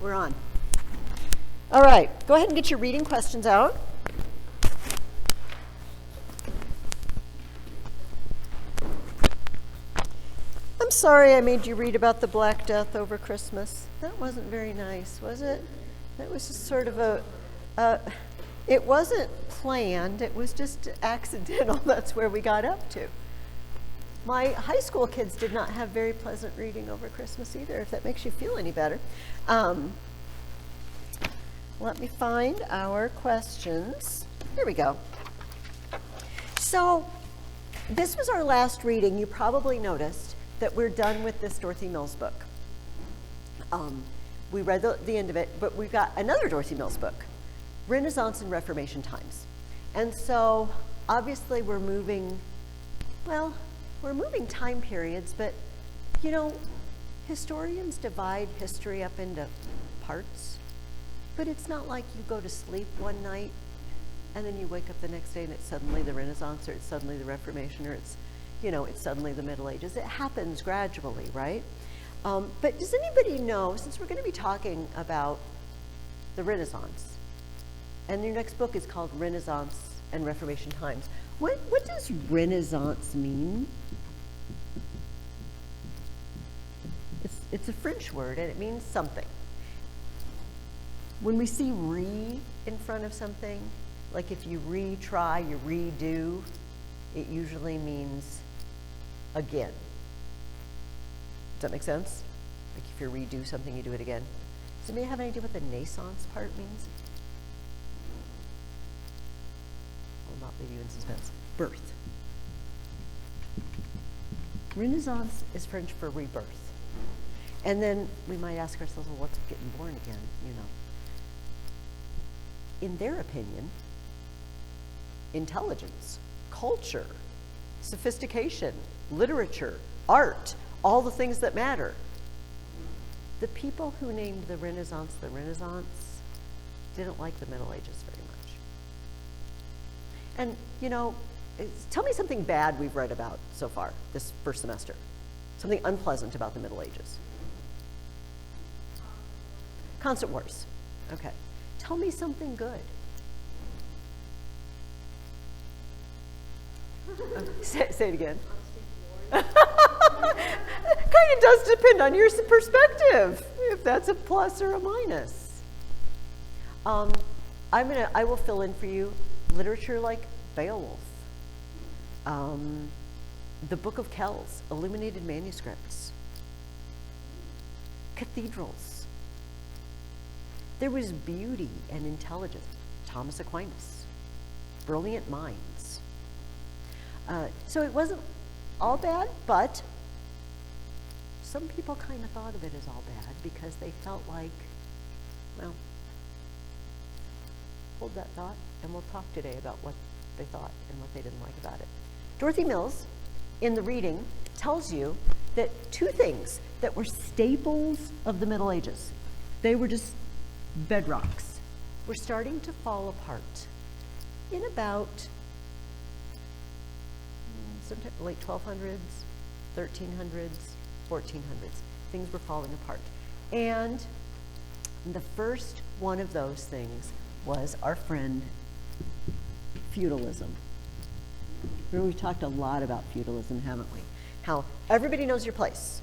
We're on. All right, go ahead and get your reading questions out. I'm sorry I made you read about the Black Death over Christmas. That wasn't very nice, was it? That was just sort of it wasn't planned, it was just accidental. That's where we got up to. My high school kids did not have very pleasant reading over Christmas either, if that makes you feel any better. Let me find our questions. Here we go. So this was our last reading. You probably noticed that we're done with this Dorothy Mills book. We read the end of it, but we've got another Dorothy Mills book, Renaissance and Reformation Times. And so obviously we're moving time periods, but you know, historians divide history up into parts, but it's not like you go to sleep one night and then you wake up the next day and it's suddenly the Renaissance, or it's suddenly the Reformation, or it's suddenly the Middle Ages. It happens gradually, right? But does anybody know, since we're going to be talking about the Renaissance, and your next book is called Renaissance and Reformation Times, what does Renaissance mean? It's a French word, and it means something. When we see re in front of something, like if you retry, you redo, it usually means again. Does that make sense? Like if you redo something, you do it again. Does anybody have any idea what the naissance part means? I will not leave you in suspense. Birth. Renaissance is French for rebirth. And then we might ask ourselves, well, what's getting born again, you know? In their opinion, intelligence, culture, sophistication, literature, art, all the things that matter. The people who named the Renaissance didn't like the Middle Ages very much. And, you know, tell me something bad we've read about so far this first semester. Something unpleasant about the Middle Ages. Constant wars. Okay. Tell me something good. Say it again. Kind of does depend on your perspective, if that's a plus or a minus. I will fill in for you literature like Beowulf, the Book of Kells, illuminated manuscripts, cathedrals. There was beauty and intelligence. Thomas Aquinas, brilliant minds. So it wasn't all bad, but some people kind of thought of it as all bad because they felt like, well, hold that thought, and we'll talk today about what they thought and what they didn't like about it. Dorothy Mills, in the reading, tells you that two things that were staples of the Middle Ages, they were just bedrocks, were starting to fall apart in about late 1200s, 1300s, 1400s. Things were falling apart. And the first one of those things was our friend feudalism. Remember, we've talked a lot about feudalism, haven't we? How everybody knows your place.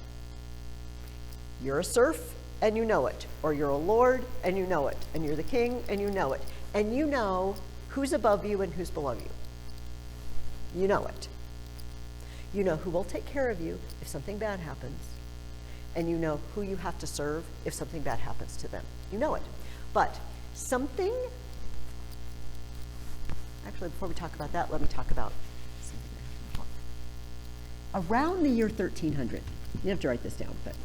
You're a serf and you know it, or you're a lord and you know it, and you're the king and you know it, and you know who's above you and who's below you. You know it. You know who will take care of you if something bad happens, and you know who you have to serve if something bad happens to them. You know it. But something, actually before we talk about that, let me talk about something. Around the year 1300, you have to write this down, but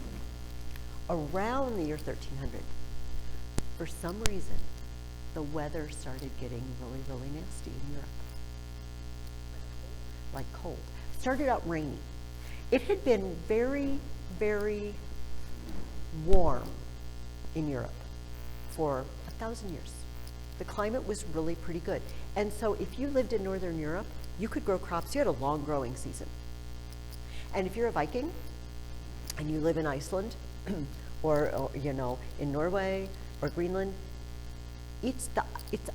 around the year 1300, for some reason, the weather started getting really, really nasty in Europe. Like cold. Started out rainy. It had been very, very warm in Europe for 1,000 years. The climate was really pretty good. And so if you lived in Northern Europe, you could grow crops. You had a long growing season. And if you're a Viking and you live in Iceland, or in Norway or Greenland, it's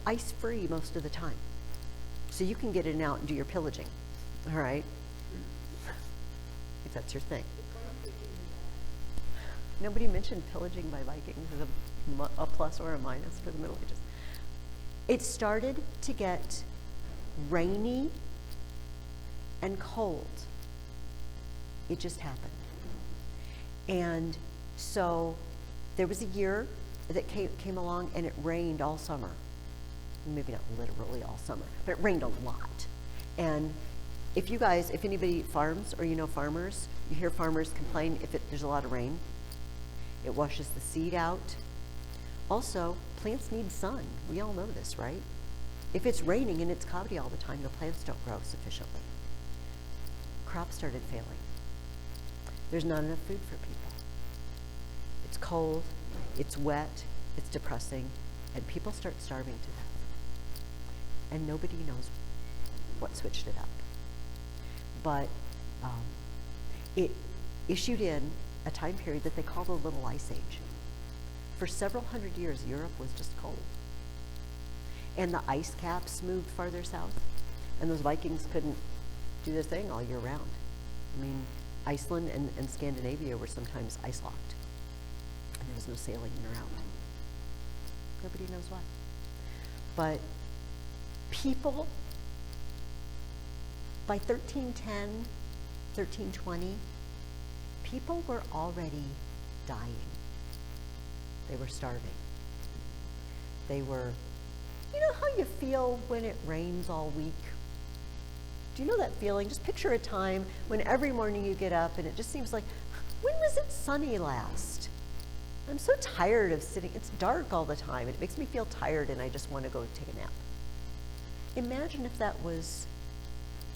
ice-free most of the time. So you can get in and out and do your pillaging, all right? If that's your thing. Nobody mentioned pillaging by Vikings as a plus or a minus for the Middle Ages. It started to get rainy and cold. It just happened. And so there was a year that came along and it rained all summer. Maybe not literally all summer, but it rained a lot. And if anybody farms or you know farmers, you hear farmers complain if there's a lot of rain. It washes the seed out. Also, plants need sun. We all know this, right? If it's raining and it's cloudy all the time, the plants don't grow sufficiently. Crops started failing. There's not enough food for people. It's cold, it's wet, it's depressing, and people start starving to death. And nobody knows what switched it up. But it issued in a time period that they call the Little Ice Age. For several hundred years, Europe was just cold. And the ice caps moved farther south, and those Vikings couldn't do their thing all year round. I mean, Iceland and Scandinavia were sometimes ice-locked, and there was no sailing in or out. Nobody knows why. But people, by 1310, 1320, people were already dying. They were starving. They were, you know how you feel when it rains all week? Do you know that feeling? Just picture a time when every morning you get up and it just seems like, when was it sunny last? I'm so tired of sitting, it's dark all the time, and it makes me feel tired and I just want to go take a nap. Imagine if that was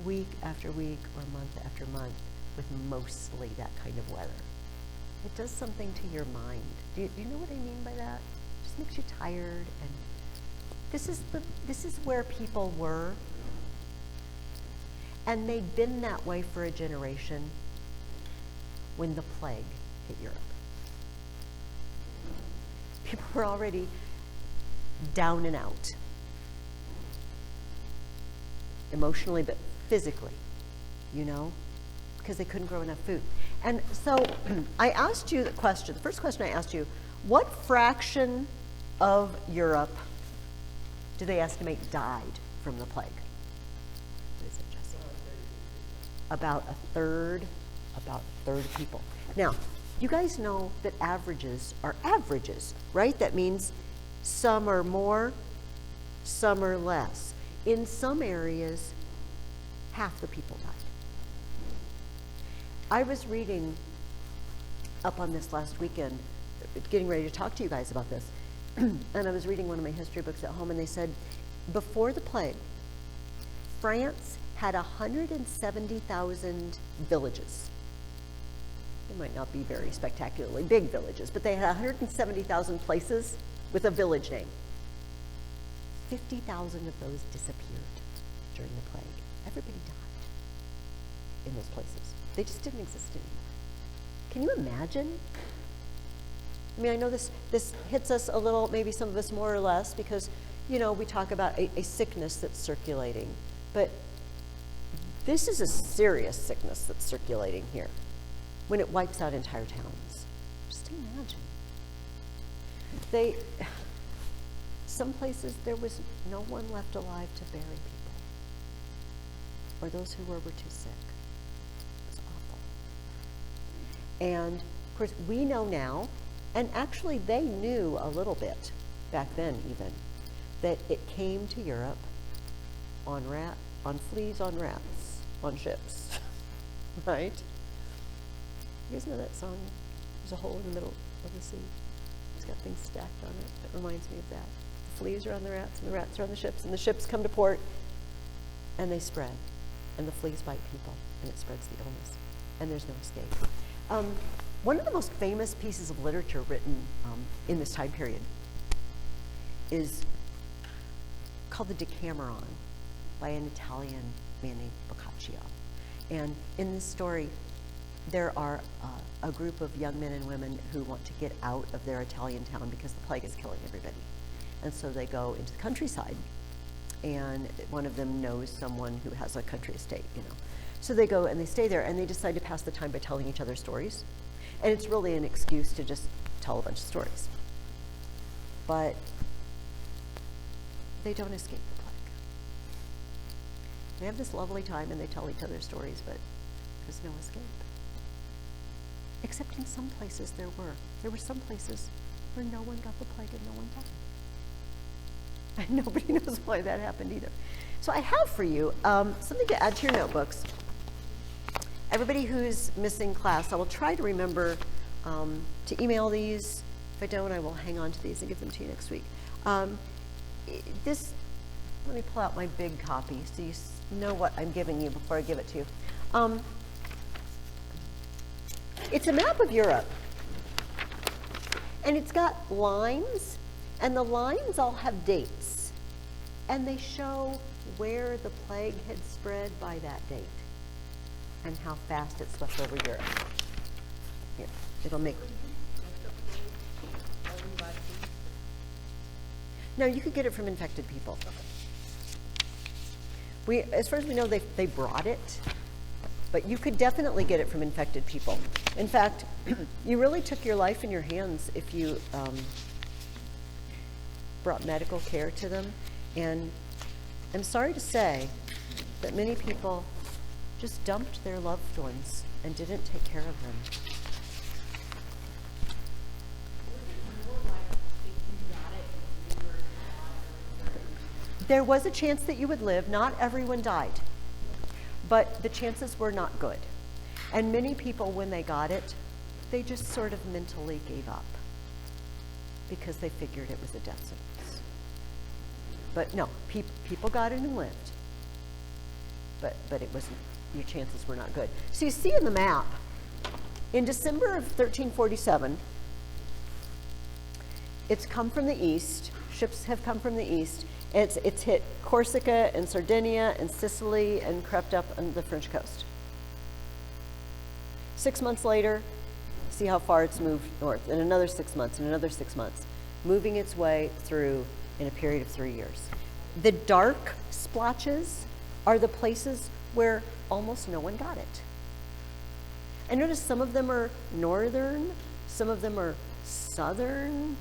week after week or month after month with mostly that kind of weather. It does something to your mind. Do you know what I mean by that? It just makes you tired. And this is where people were. And they'd been that way for a generation when the plague hit Europe. People were already down and out. Emotionally, but physically, because they couldn't grow enough food. And so I asked you the first question I asked you, what fraction of Europe do they estimate died from the plague? What is it, Jesse? About a third of people. Now, you guys know that averages are averages, right? That means some are more, some are less. In some areas, half the people died. I was reading up on this last weekend, getting ready to talk to you guys about this, and I was reading one of my history books at home, and they said, before the plague, France had 170,000 villages. They might not be very spectacularly big villages, but they had 170,000 places with a village name. 50,000 of those disappeared during the plague. Everybody died in those places. They just didn't exist anymore. Can you imagine? I mean, I know this hits us a little, maybe some of us more or less, because, we talk about a sickness that's circulating. But this is a serious sickness that's circulating here when it wipes out entire towns. Just imagine. Some places there was no one left alive to bury people, or those who were too sick. It was awful. And of course we know now, and actually they knew a little bit back then even, that it came to Europe on fleas on rats, on ships, right? You guys know that song? There's a hole in the middle of the sea. It's got things stacked on it. That reminds me of that. The fleas are on the rats, and the rats are on the ships, and the ships come to port, and they spread. And the fleas bite people, and it spreads the illness. And there's no escape. One of the most famous pieces of literature written in this time period is called the Decameron by an Italian man named Boccaccio. And in this story, there are a group of young men and women who want to get out of their Italian town because the plague is killing everybody. And so they go into the countryside, and one of them knows someone who has a country estate, you know. So they go and they stay there, and they decide to pass the time by telling each other stories. And it's really an excuse to just tell a bunch of stories. But they don't escape the plague. They have this lovely time and they tell each other stories, but there's no escape. Except in some places there were. There were some places where no one got the plague and no one died. And nobody knows why that happened either. So I have for you something to add to your notebooks. Everybody who's missing class, I will try to remember to email these. If I don't, I will hang on to these and give them to you next week. Let me pull out my big copy so you know what I'm giving you before I give it to you. It's a map of Europe, and it's got lines, and the lines all have dates, and they show where the plague had spread by that date and how fast it swept over Europe. Yeah, it'll make. No, you could get it from infected people. As far as we know, they brought it, but you could definitely get it from infected people. In fact, you really took your life in your hands if you brought medical care to them. And I'm sorry to say that many people just dumped their loved ones and didn't take care of them. There was a chance that you would live. Not everyone died, but the chances were not good. And many people, when they got it, they just sort of mentally gave up because they figured it was a death sentence. But no, people got it and lived. But it wasn't, your chances were not good. So you see in the map, in December of 1347, it's come from the east, ships have come from the east, and it's hit Corsica and Sardinia and Sicily and crept up on the French coast. 6 months later, see how far it's moved north, and another 6 months, and another 6 months, moving its way through in a period of 3 years. The dark splotches are the places where almost no one got it. And notice some of them are northern, some of them are southern.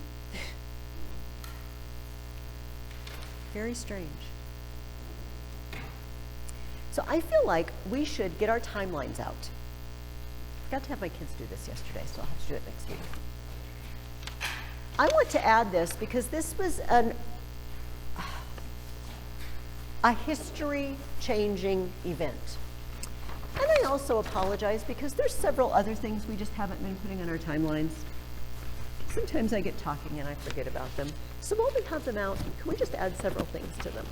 Very strange. So I feel like we should get our timelines out. I forgot to have my kids do this yesterday, so I'll have to do it next week. I want to add this because this was a history-changing event. And I also apologize because there's several other things we just haven't been putting on our timelines. Sometimes I get talking and I forget about them. So while we have them out, can we just add several things to them?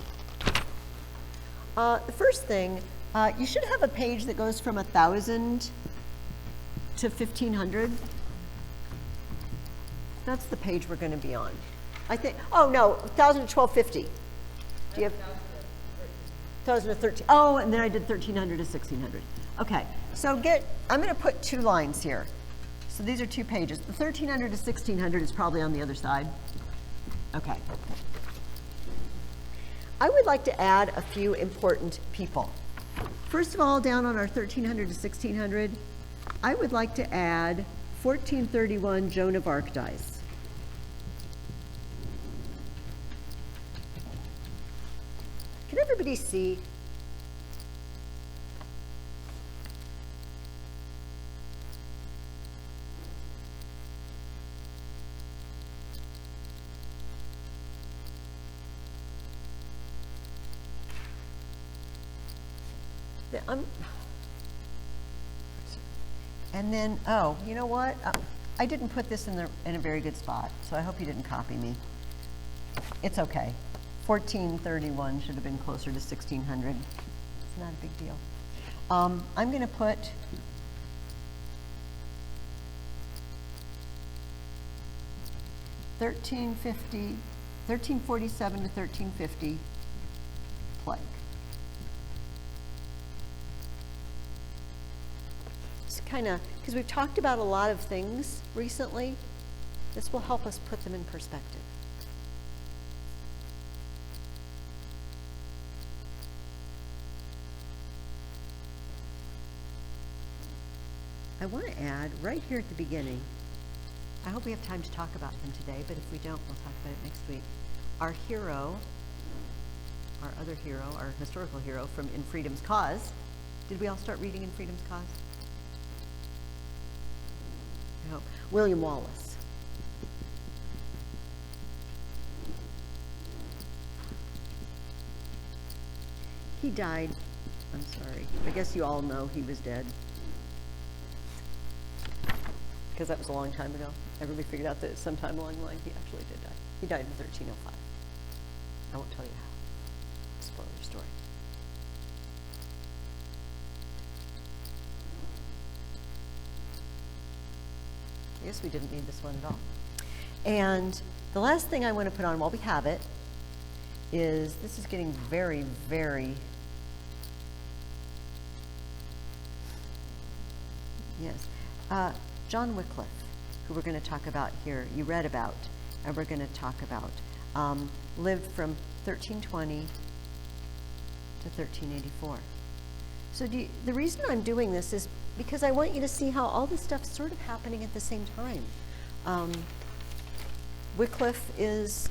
The first thing, you should have a page that goes from 1,000 to 1,500. That's the page we're going to be on. I think, oh no, 1,000 to 1,250. Do you have 1,000 to 13? Oh, and then I did 1,300 to 1,600. Okay, so I'm going to put 2 lines here. So these are 2 pages. The 1,300 to 1,600 is probably on the other side. Okay. I would like to add a few important people. First of all, down on our 1,300 to 1,600, I would like to add 1431 Joan of Arc dies. Can everybody see? And then, oh, you know what? I didn't put this in a very good spot, so I hope you didn't copy me. It's okay. 1431 should have been closer to 1,600. It's not a big deal. I'm going to put (1347 to 1350) plague. kind of, because we've talked about a lot of things recently, this will help us put them in perspective. I want to add right here at the beginning, I hope we have time to talk about him today, but if we don't, we'll talk about it next week. Our hero, our other hero, our historical hero from In Freedom's Cause. Did we all start reading In Freedom's Cause? No. William Wallace. He died, I'm sorry, I guess you all know he was dead. Because that was a long time ago. Everybody figured out that sometime along the line he actually did die. He died in 1305. I won't tell you how. Spoiler story. I guess we didn't need this one at all. And the last thing I want to put on while we have it is, this is getting very, very, yes, John Wickliffe, who we're going to talk about here, you read about, and we're going to talk about, lived from 1320 to 1384. So the reason I'm doing this is because I want you to see how all this stuff's sort of happening at the same time. Wycliffe is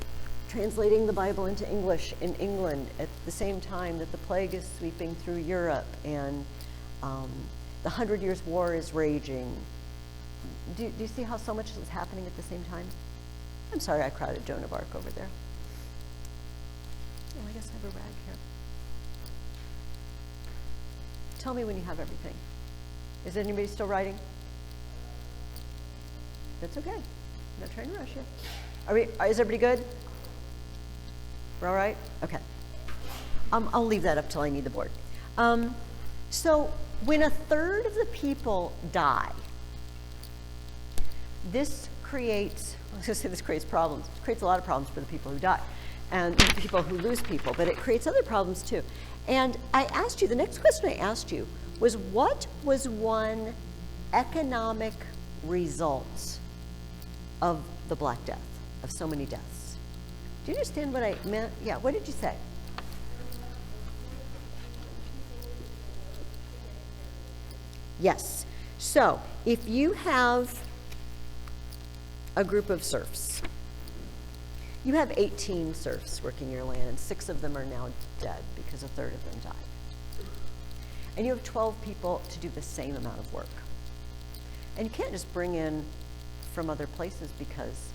translating the Bible into English in England at the same time that the plague is sweeping through Europe, and the 100 Years' War is raging. Do you see how so much is happening at the same time? I'm sorry I crowded Joan of Arc over there. Oh, I guess I have a rag here. Tell me when you have everything. Is anybody still writing? That's okay. I'm not trying to rush you. Is everybody good? We're all right? Okay. I'll leave that up till I need the board. So when a third of the people die, this creates, I was going to say this creates problems. It creates a lot of problems for the people who die and the people who lose people, but it creates other problems too. And I asked you, the next question I asked you was, what was one economic result of the Black Death, of so many deaths? Do you understand what I meant? Yeah, what did you say? Yes. So if you have a group of serfs, you have 18 serfs working your land, and 6 of them are now dead because a third of them died. And you have 12 people to do the same amount of work. And you can't just bring in from other places because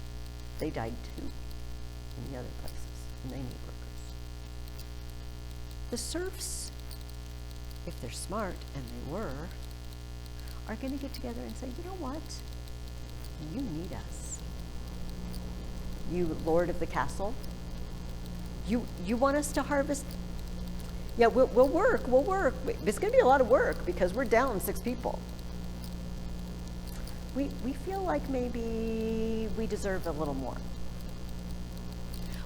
they died too in the other places, and they need workers. The serfs, if they're smart, and they were, are going to get together and say, you know what? You need us. You lord of the castle, you want us to harvest? Yeah, we'll work. It's going to be a lot of work because we're down 6 people. We feel like maybe we deserve a little more.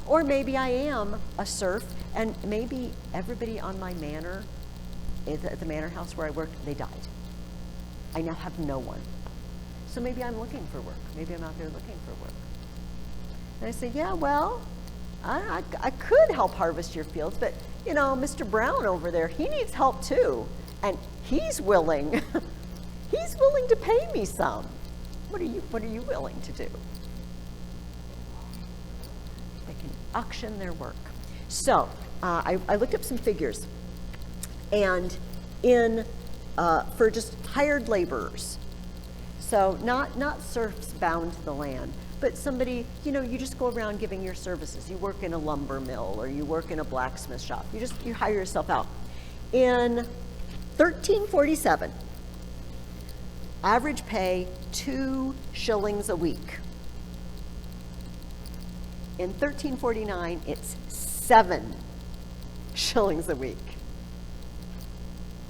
Or maybe I am a serf, and maybe everybody on my manor, at the manor house where I worked, they died. I now have no one. So maybe I'm looking for work. Maybe I'm out there looking for work. And I say, yeah, well, I could help harvest your fields, but you know, Mr. Brown over there, he needs help too. And he's willing, he's willing to pay me some. What are you willing to do? They can auction their work. So I looked up some figures, and for just hired laborers, so not serfs bound to the land, but somebody, you know, you just go around giving your services. You work in a lumber mill, or you work in a blacksmith shop. You hire yourself out. In 1347, average pay 2 shillings a week. In 1349, it's 7 shillings a week.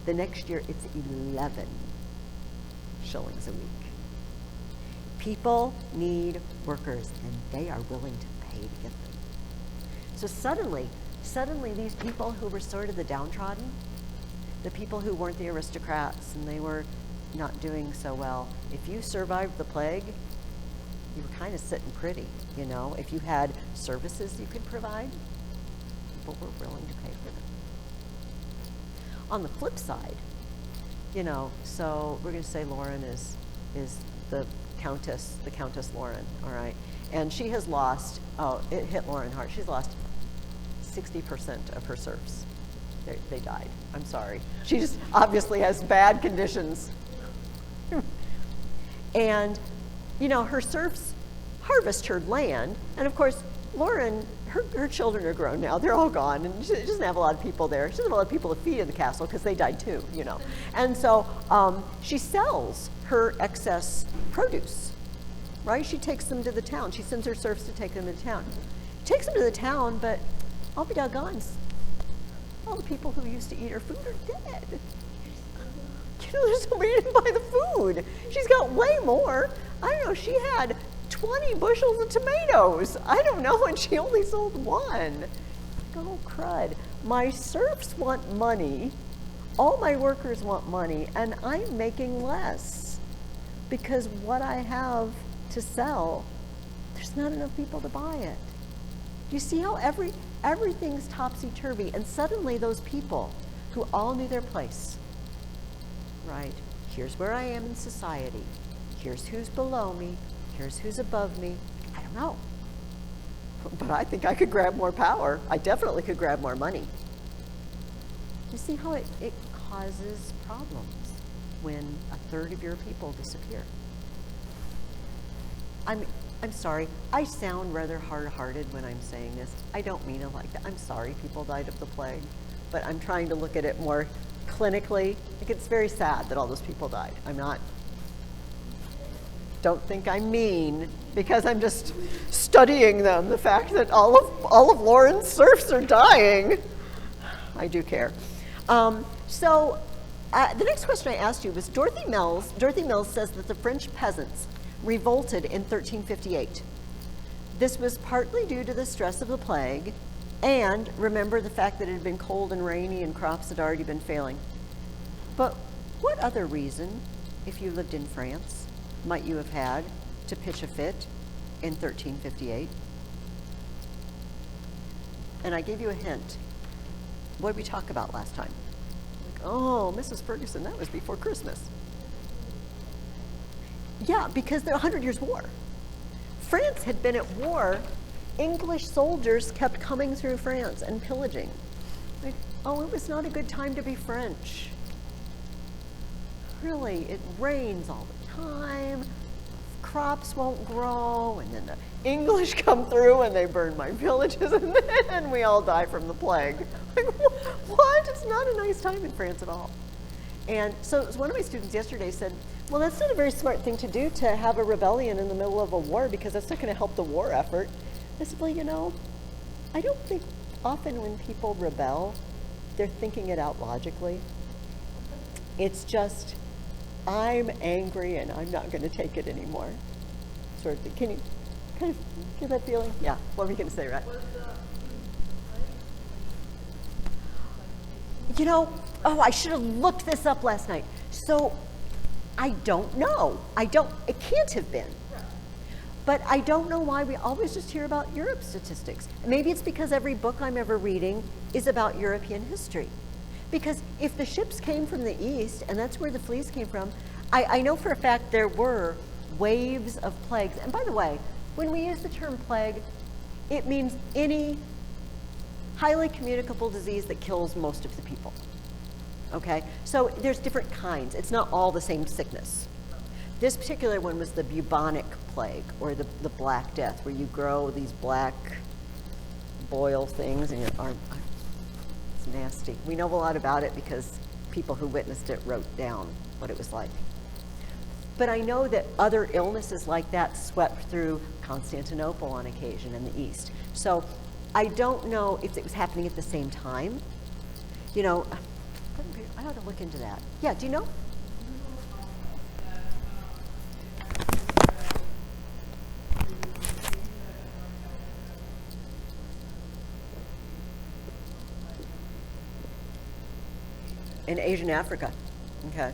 The next year, it's 11 shillings a week. People need workers, and they are willing to pay to get them. So suddenly these people who were sort of the downtrodden, the people who weren't the aristocrats, and they were not doing so well. If you survived the plague, you were kind of sitting pretty, you know. If you had services you could provide, people were willing to pay for them. On the flip side, you know, so we're going to say Lauren is the Countess Lauren, all right? And she has lost, oh, it hit Lauren hard. She's lost 60% of her serfs. They died. I'm sorry. She just obviously has bad conditions. And, you know, her serfs harvest her land. And of course, Lauren, her children are grown now. They're all gone. And she doesn't have a lot of people there. She doesn't have a lot of people to feed in the castle because they died too, you know. And so she sells her excess produce, right? She takes them to the town. She sends her serfs to take them to the town. Takes them to the town, but I'll be doggone, all the people who used to eat her food are dead. You know, there's nobody to buy the food. She's got way more. I don't know, she had 20 bushels of tomatoes. I don't know, and she only sold one. Oh, crud. My serfs want money. All my workers want money, and I'm making less because what I have to sell, there's not enough people to buy it. Do you see how everything's topsy-turvy, and suddenly those people who all knew their place, right? Here's where I am in society. Here's who's below me. Here's who's above me. I don't know. But I think I could grab more power. I definitely could grab more money. You see how it causes problems when a third of your people disappear. I'm sorry, I sound rather hard-hearted when I'm saying this. I don't mean it like that. I'm sorry people died of the plague, but I'm trying to look at it more clinically. Like, it's very sad that all those people died. Don't think I'm mean, because I'm just studying them. The fact that all of Lauren's serfs are dying. I do care. The next question I asked you was Dorothy Mills. Dorothy Mills says that the French peasants revolted in 1358. This was partly due to the stress of the plague, and remember the fact that it had been cold and rainy and crops had already been failing. But what other reason, if you lived in France, might you have had to pitch a fit in 1358? And I gave you a hint. What did we talk about last time? Like, oh, Mrs. Ferguson, that was before Christmas. Yeah, because the 100 Years' War. France had been at war. English soldiers kept coming through France and pillaging. Like, oh, it was not a good time to be French. Really, it rains all the time, crops won't grow, and then the English come through and they burn my villages, and then we all die from the plague. Like, what? It's not a nice time in France at all. And so one of my students yesterday said, well, that's not a very smart thing to do, to have a rebellion in the middle of a war, because that's not going to help the war effort. I said, well, you know, I don't think often when people rebel, they're thinking it out logically. It's just, I'm angry and I'm not going to take it anymore, sort of thing. Can you kind of get that feeling? Yeah, what were you going to say, right? You know, oh, I should have looked this up last night. So I don't know. It can't have been. But I don't know why we always just hear about Europe statistics. Maybe it's because every book I'm ever reading is about European history. Because if the ships came from the east, and that's where the fleas came from, I know for a fact there were waves of plagues. And by the way, when we use the term plague, it means any highly communicable disease that kills most of the people. Okay? So there's different kinds. It's not all the same sickness. This particular one was the Bubonic Plague, or the Black Death, where you grow these black boil things in your arm. It's nasty. We know a lot about it because people who witnessed it wrote down what it was like. But I know that other illnesses like that swept through Constantinople on occasion in the East. So I don't know if it was happening at the same time. You know, I ought to look into that. Yeah, do you know? In Asian Africa. Okay.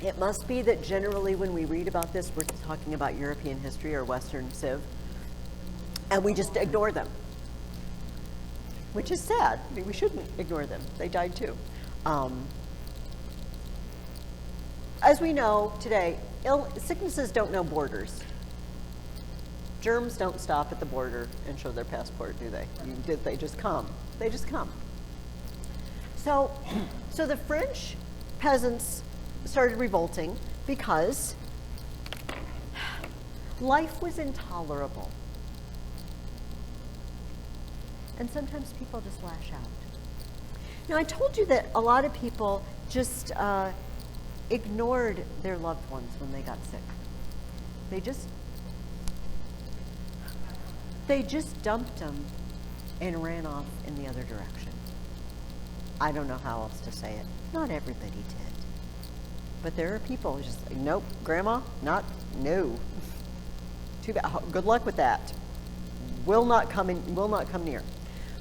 It must be that generally when we read about this, we're talking about European history or Western Civ, and we just ignore them, which is sad. I mean, we shouldn't ignore them. They died too. As we know today, sicknesses don't know borders. Germs don't stop at the border and show their passport, do they? They just come. They just come. So the French peasants started revolting because life was intolerable. And sometimes people just lash out. Now, I told you that a lot of people just ignored their loved ones when they got sick. They just dumped them and ran off in the other direction. I don't know how else to say it. Not everybody did. But there are people who just say, nope, grandma, no. Too bad. Good luck with that. Will not come near.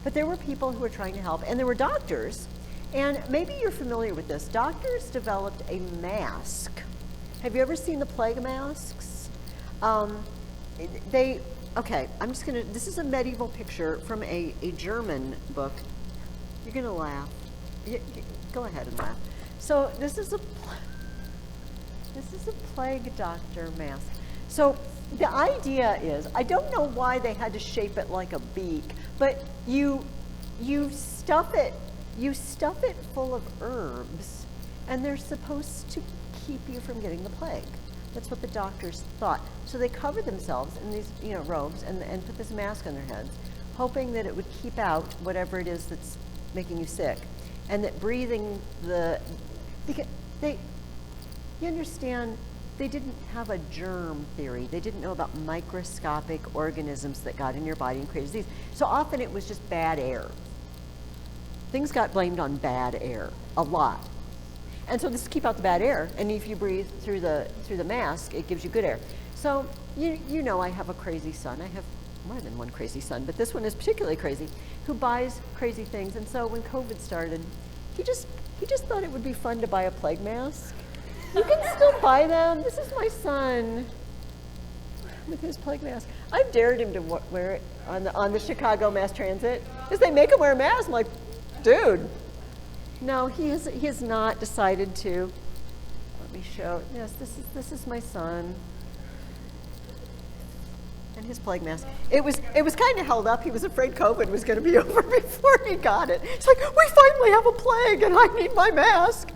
But there were people who were trying to help, and there were doctors, and maybe you're familiar with this. Doctors developed a mask. Have you ever seen the plague masks? Okay, this is a medieval picture from a German book. You're gonna laugh. Go ahead and laugh. So this is a plague doctor mask. So the idea is, I don't know why they had to shape it like a beak, but you stuff it full of herbs, and they're supposed to keep you from getting the plague. That's what the doctors thought. So they covered themselves in these, robes and put this mask on their heads, hoping that it would keep out whatever it is that's making you sick, and that breathing you understand, they didn't have a germ theory. They didn't know about microscopic organisms that got in your body and created disease. So often it was just bad air. Things got blamed on bad air, a lot. And so this is keep out the bad air, and if you breathe through the mask, it gives you good air. So you know I have a crazy son. I have more than one crazy son, but this one is particularly crazy, who buys crazy things. And so when COVID started, he just thought it would be fun to buy a plague mask. You can still buy them. This is my son with his plague mask. I've dared him to wear it on the Chicago mass transit, because they make him wear a mask. I'm like, dude. No, he has not decided to. Let me show. Yes, this is my son. And his plague mask. It was kind of held up. He was afraid COVID was going to be over before he got it. It's like, we finally have a plague and I need my mask.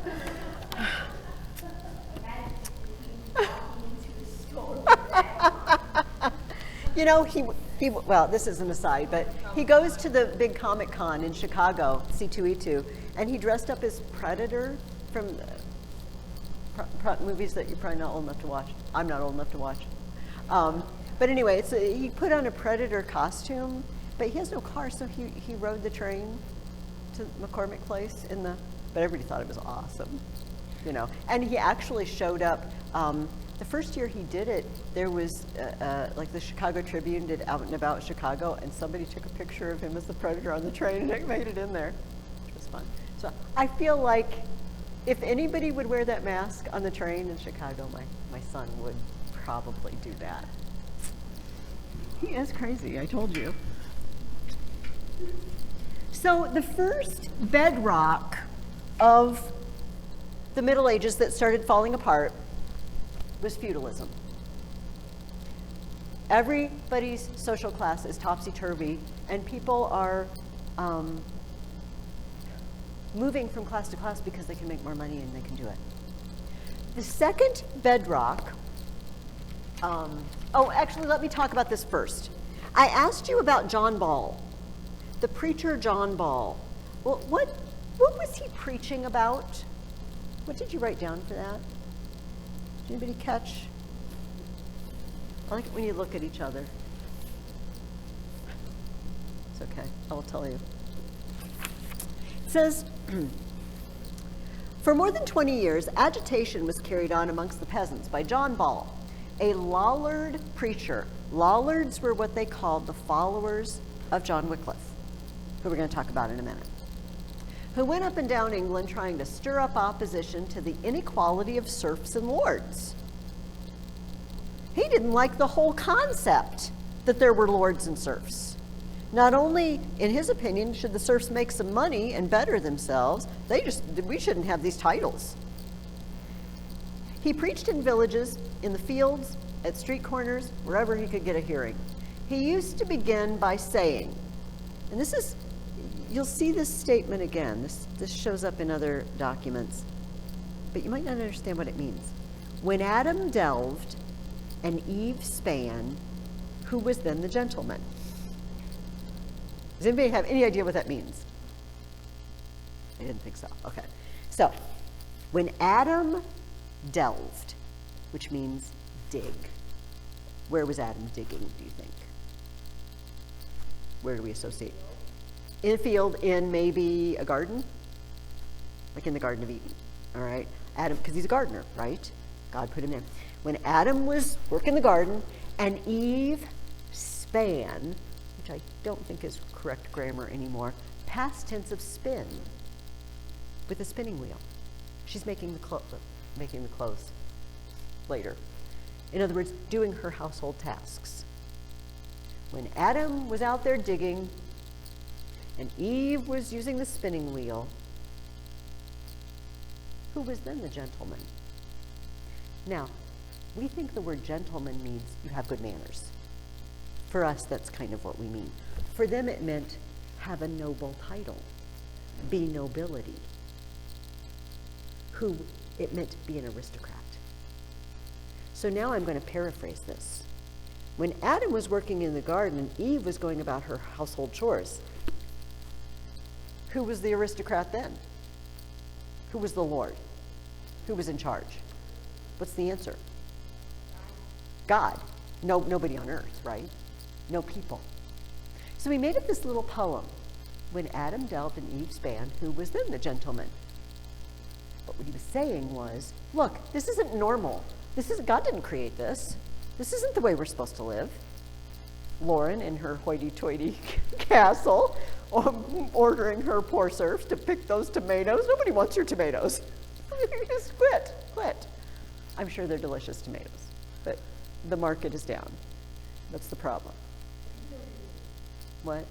Well, this is an aside, but he goes to the big Comic Con in Chicago, C2E2, and he dressed up as Predator from movies that you're probably not old enough to watch. I'm not old enough to watch. But anyway, he put on a Predator costume, but he has no car, so he rode the train to McCormick Place but everybody thought it was awesome, And he actually showed up. The first year he did it, there was like the Chicago Tribune did Out and About Chicago, and somebody took a picture of him as the Predator on the train, and it made it in there, which was fun. So I feel like if anybody would wear that mask on the train in Chicago, my son would probably do that. He is crazy, I told you. So the first bedrock of the Middle Ages that started falling apart was feudalism. Everybody's social class is topsy-turvy, and people are moving from class to class because they can make more money and they can do it. The second bedrock, actually, let me talk about this first. I asked you about John Ball, the preacher John Ball. Well, what was he preaching about? What did you write down for that? Did anybody catch? I like it when you look at each other. It's okay, I will tell you. It says, for more than 20 years, agitation was carried on amongst the peasants by John Ball, a Lollard preacher. Lollards were what they called the followers of John Wickliffe, who we're going to talk about in a minute, who went up and down England trying to stir up opposition to the inequality of serfs and lords. He didn't like the whole concept that there were lords and serfs. Not only, in his opinion, should the serfs make some money and better themselves, we shouldn't have these titles. He preached in villages, in the fields, at street corners, wherever he could get a hearing. He used to begin by saying, and this is, you'll see this statement again. This shows up in other documents, but you might not understand what it means. When Adam delved and Eve span, who was then the gentleman? Does anybody have any idea what that means? I didn't think so. Okay. So, when Adam delved, which means dig, where was Adam digging, do you think? Where do we associate? In a field, in maybe a garden? Like in the Garden of Eden, all right? Adam, because he's a gardener, right? God put him there. When Adam was working the garden and Eve span, which I don't think is correct grammar anymore, past tense of spin, with a spinning wheel. She's making the clothes later. In other words, doing her household tasks. When Adam was out there digging and Eve was using the spinning wheel, who was then the gentleman? Now, we think the word gentleman means you have good manners. For us, that's kind of what we mean. For them, it meant have a noble title, be nobility. Who, it meant be an aristocrat. So now I'm going to paraphrase this. When Adam was working in the garden and Eve was going about her household chores, who was the aristocrat then? Who was the Lord? Who was in charge? What's the answer? God. Nobody on earth, right? No people. So he made up this little poem. When Adam delved and Eve span, who was then the gentleman? But what he was saying was, look, this isn't normal. God didn't create this. This isn't the way we're supposed to live. Lauren in her hoity-toity castle, ordering her poor serfs to pick those tomatoes. Nobody wants your tomatoes. Just quit. I'm sure they're delicious tomatoes, but the market is down. That's the problem. What?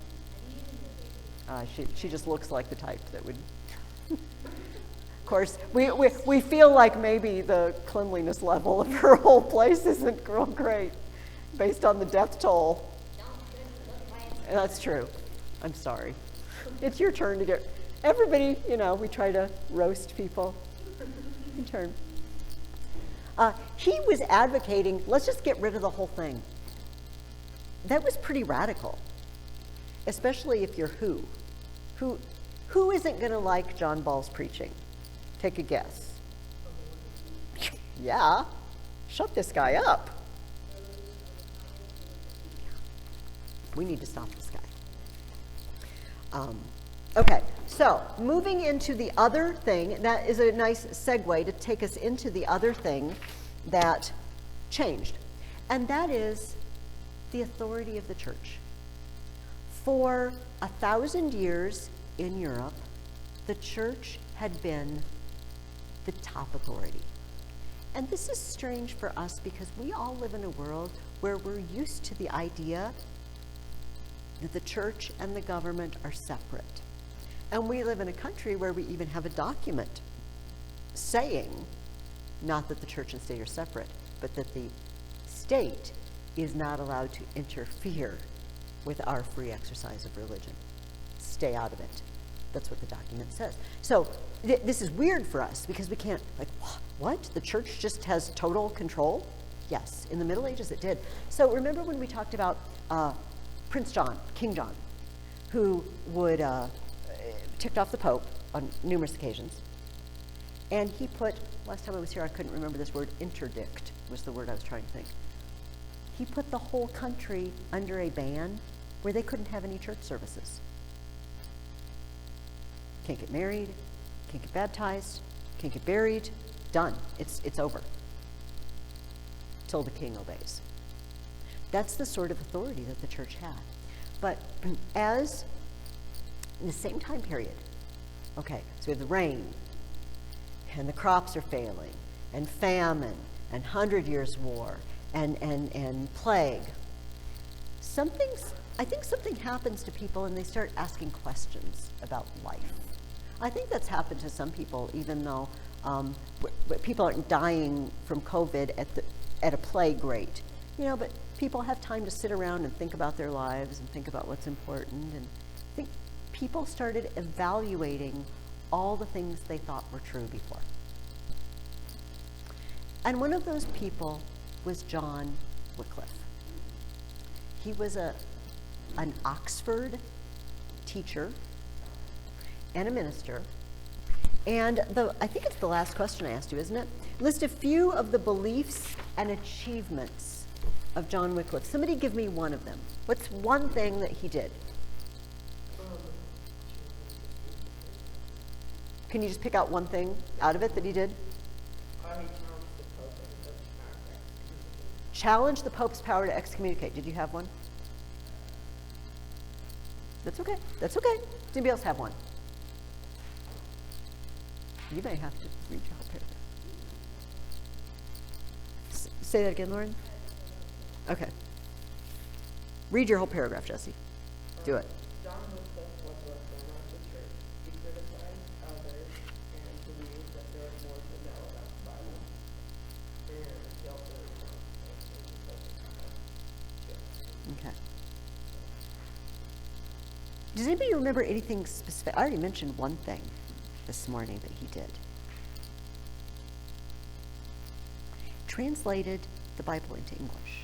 She just looks like the type that would. Of course, we feel like maybe the cleanliness level of her whole place isn't real great, based on the death toll. That's true. I'm sorry. It's your turn to get. Everybody, we try to roast people. Your turn. He was advocating, let's just get rid of the whole thing. That was pretty radical, especially if you're who isn't going to like John Ball's preaching? Take a guess. Yeah, shut this guy up. We need to stop this guy. Okay, so moving into the other thing, that is a nice segue to take us into the other thing that changed, and that is the authority of the church. For 1,000 years in Europe, the church had been the top authority. And this is strange for us because we all live in a world where we're used to the idea that the church and the government are separate. And we live in a country where we even have a document saying, not that the church and state are separate, but that the state is not allowed to interfere with our free exercise of religion. Stay out of it. That's what the document says. So this is weird for us because we can't, what? The church just has total control? Yes, in the Middle Ages it did. So remember when we talked about Prince John, King John, who would ticked off the Pope on numerous occasions. And he put, last time I was here I couldn't remember this word, interdict was the word I was trying to think. He put the whole country under a ban where they couldn't have any church services. Can't get married, can't get baptized, can't get buried, done. It's over. Till the king obeys. That's the sort of authority that the church had. But as in the same time period, Okay, so we have the rain, and the crops are failing, and famine, and 100 Years' War, and plague. I think something happens to people and they start asking questions about life. I think that's happened to some people, even though people aren't dying from COVID at a plague rate. But people have time to sit around and think about their lives and think about what's important. And I think people started evaluating all the things they thought were true before. And one of those people was John Wickliffe. He was an Oxford teacher and a minister. And I think it's the last question I asked you, isn't it? List a few of the beliefs and achievements of John Wickliffe. Somebody give me one of them. What's one thing that he did? Can you just pick out one thing out of it that he did? Challenge the Pope's power to excommunicate. Did you have one? That's okay. That's okay. Does anybody else have one? You may have to read your whole paragraph. Say that again, Lauren. Okay. Read your whole paragraph, Jesse. Do it. John Wickliffe was a reformer of the church. He criticized others and believed that there was more to know about the Bible. And he also Okay. Does anybody remember anything specific? I already mentioned one thing this morning that he did. Translated the Bible into English.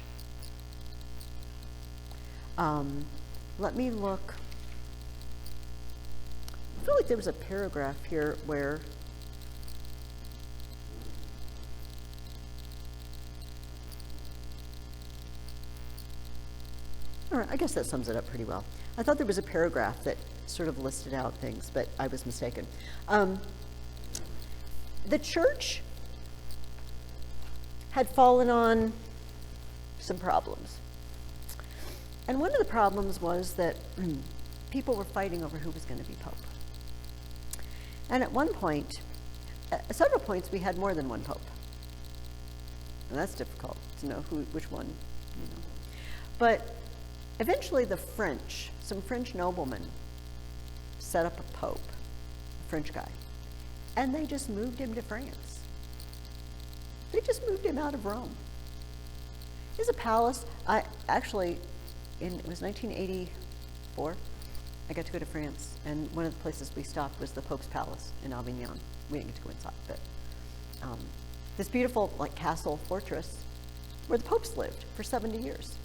Let me look. I feel like there was a paragraph here where all right, I guess that sums it up pretty well. I thought there was a paragraph that sort of listed out things, but I was mistaken. The church had fallen on some problems. And one of the problems was that people were fighting over who was going to be pope. And at one point, at several points, we had more than one pope. And that's difficult to know which one, But eventually some French noblemen set up a pope, a French guy, and they just moved him to France. They just moved him out of Rome. There's a palace. It was 1984. I got to go to France, and one of the places we stopped was the Pope's Palace in Avignon. We didn't get to go inside, but this beautiful castle fortress where the popes lived for 70 years.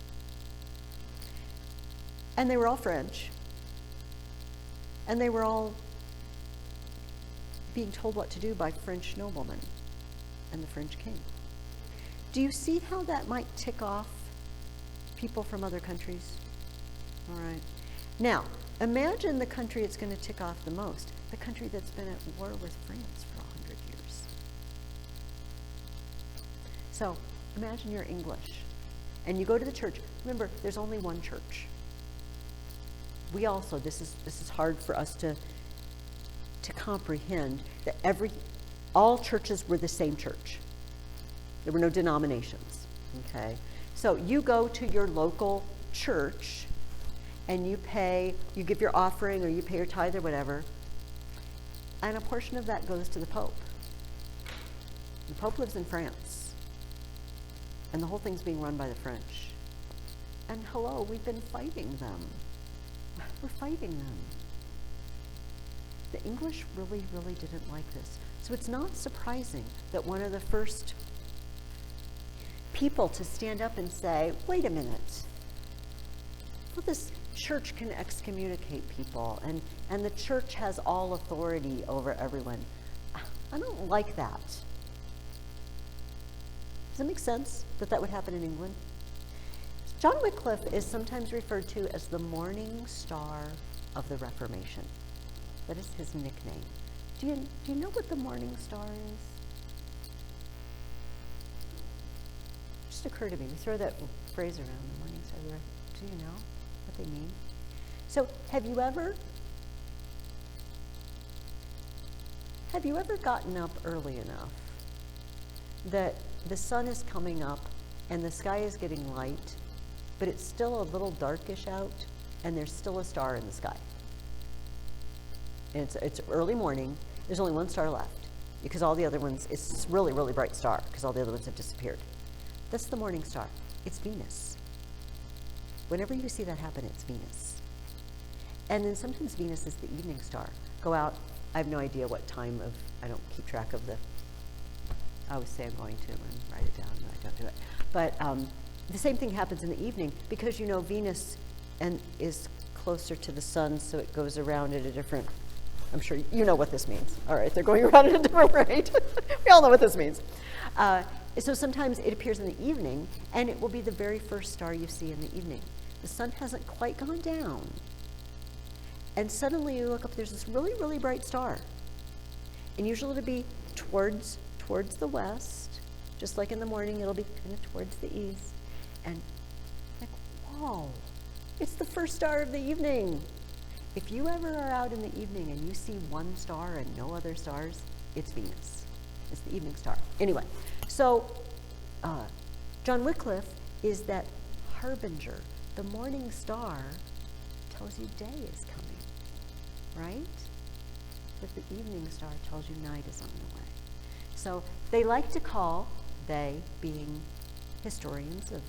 And they were all French, and they were all being told what to do by French noblemen and the French king. Do you see how that might tick off people from other countries? All right. Now, imagine the country it's going to tick off the most, the country that's been at war with France for 100 years. So, imagine you're English, and you go to the church. Remember, there's only one church. We also, this is hard for us to comprehend that all churches were the same church. There were no denominations, okay? So you go to your local church and you give your offering or you pay your tithe or whatever, and a portion of that goes to the Pope. The Pope lives in France, and the whole thing's being run by the French. And hello, we've been fighting them. We're fighting them. The English really, really didn't like this. So it's not surprising that one of the first people to stand up and say, wait a minute, well, this church can excommunicate people, and the church has all authority over everyone. I don't like that. Does it make sense that would happen in England? John Wickliffe is sometimes referred to as the morning star of the Reformation. That is his nickname. Do you know what the morning star is? It just occurred to me. We throw that phrase around, the morning star. Do you know what they mean? So have you ever Have you ever gotten up early enough that the sun is coming up and the sky is getting light, but it's still a little darkish out and there's still a star in the sky? And it's early morning, there's only one star left because all the other ones, it's a really, really bright star because all the other ones have disappeared. That's the morning star. It's Venus. Whenever you see that happen, it's Venus. And then sometimes Venus is the evening star. Go out, I have no idea what time of, I don't keep track of I always say I'm going to and write it down and I don't do it. But the same thing happens in the evening because Venus is closer to the sun, so it goes around at a different, I'm sure you know what this means. All right, they're going around at a different rate. We all know what this means. So sometimes it appears in the evening, and it will be the very first star you see in the evening. The sun hasn't quite gone down. And suddenly you look up, there's this really, really bright star. And usually it'll be towards the west, just like in the morning, it'll be kind of towards the east. And like, whoa, it's the first star of the evening. If you ever are out in the evening and you see one star and no other stars, it's Venus. It's the evening star. Anyway, so John Wickliffe is that harbinger. The morning star tells you day is coming, right? But the evening star tells you night is on the way. So they like to call, they being historians of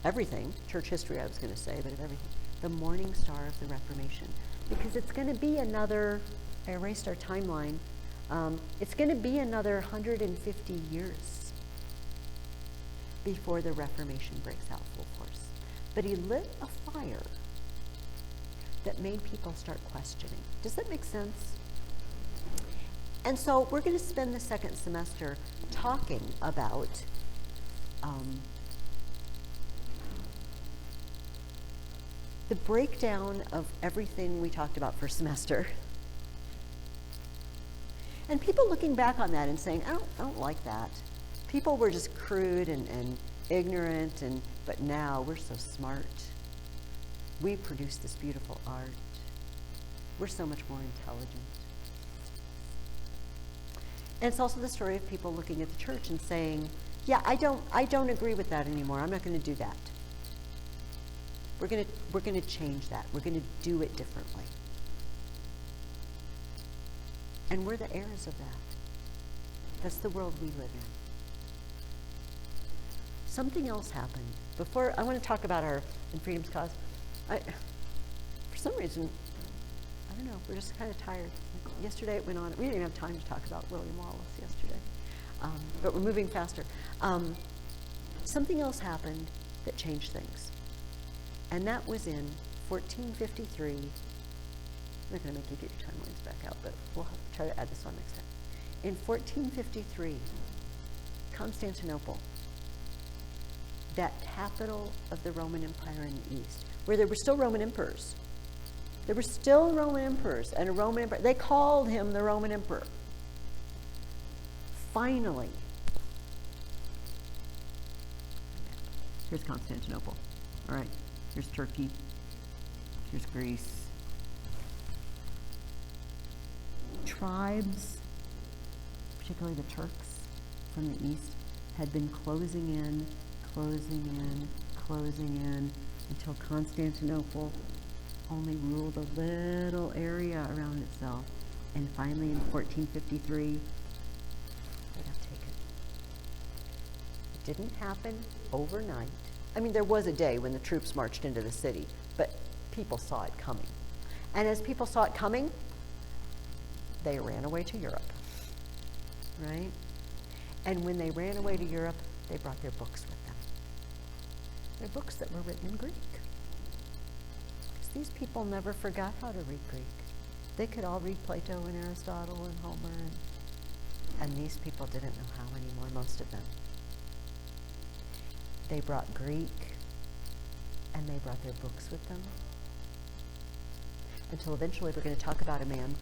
everything, church history I was going to say, but of everything, the morning star of the Reformation. Because it's going to be another, I erased our timeline, it's going to be another 150 years before the Reformation breaks out full force. But he lit a fire that made people start questioning. Does that make sense? And so we're going to spend the second semester talking about the breakdown of everything we talked about first semester. And people looking back on that and saying, I don't like that. People were just crude and ignorant, but now we're so smart. We produce this beautiful art. We're so much more intelligent. And it's also the story of people looking at the church and saying, yeah, I don't agree with that anymore. I'm not going to do that. We're going to change that. We're going to do it differently. And we're the heirs of that. That's the world we live in. Something else happened. Before, I want to talk about our In Freedom's Cause. For some reason, I don't know, we're just kind of tired. Yesterday it went on. We didn't even have time to talk about William Wallace yesterday. But we're moving faster. Something else happened that changed things. And that was in 1453. I'm not going to make you get your timelines back out, but we'll try to add this on next time. In 1453, Constantinople, that capital of the Roman Empire in the East, where there were still Roman emperors. There were still Roman emperors, and a Roman emperor, they called him the Roman Emperor. Finally, here's Constantinople. All right, here's Turkey, here's Greece. Tribes, particularly the Turks from the east, had been closing in until Constantinople only ruled a little area around itself. And finally in 1453, they got taken. It didn't happen overnight. I mean, there was a day when the troops marched into the city, but people saw it coming. And as people saw it coming, they ran away to Europe, right? And when they ran away to Europe, they brought their books with them. They're books that were written in Greek. Because these people never forgot how to read Greek. They could all read Plato and Aristotle and Homer, and these people didn't know how anymore, most of them. They brought Greek, and they brought their books with them. Until eventually we're going to talk about a man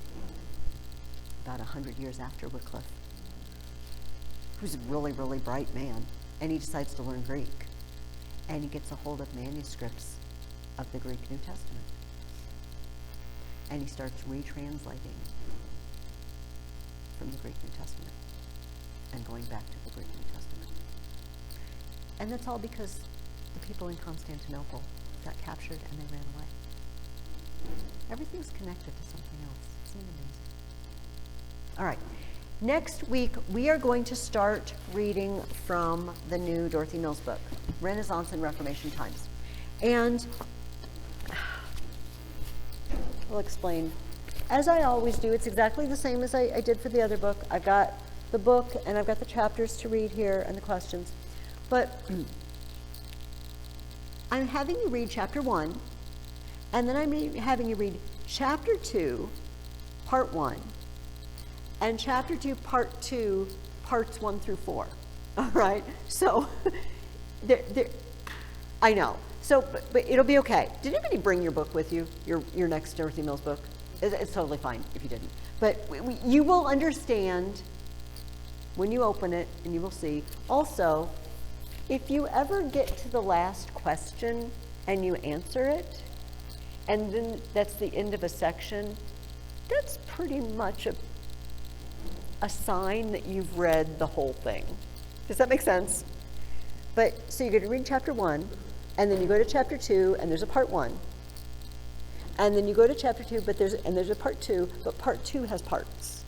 about 100 years after Wickliffe, who's a really, really bright man, and he decides to learn Greek. And he gets a hold of manuscripts of the Greek New Testament. And he starts retranslating from the Greek New Testament and going back to the Greek New Testament. And that's all because the people in Constantinople got captured and they ran away. Everything's connected to something else. Isn't it amazing? All right. Next week, we are going to start reading from the new Dorothy Mills book, Renaissance and Reformation Times. And I'll explain. As I always do, it's exactly the same as I did for the other book. I've got the book and I've got the chapters to read here and the questions. But I'm having you read chapter 1, and then I'm having you read chapter 2, part 1, and chapter 2, part 2, parts 1 through 4. All right? So, I know. So, but it'll be okay. Did anybody bring your book with you, your next Dorothy Mills book? It's totally fine if you didn't. But you will understand when you open it, and you will see. Also, if you ever get to the last question and you answer it, and then that's the end of a section, that's pretty much a sign that you've read the whole thing. Does that make sense? But so you're going to read chapter 1, and then you go to chapter 2, and there's a part 1. And then you go to chapter 2, but there's a part 2, but part 2 has parts.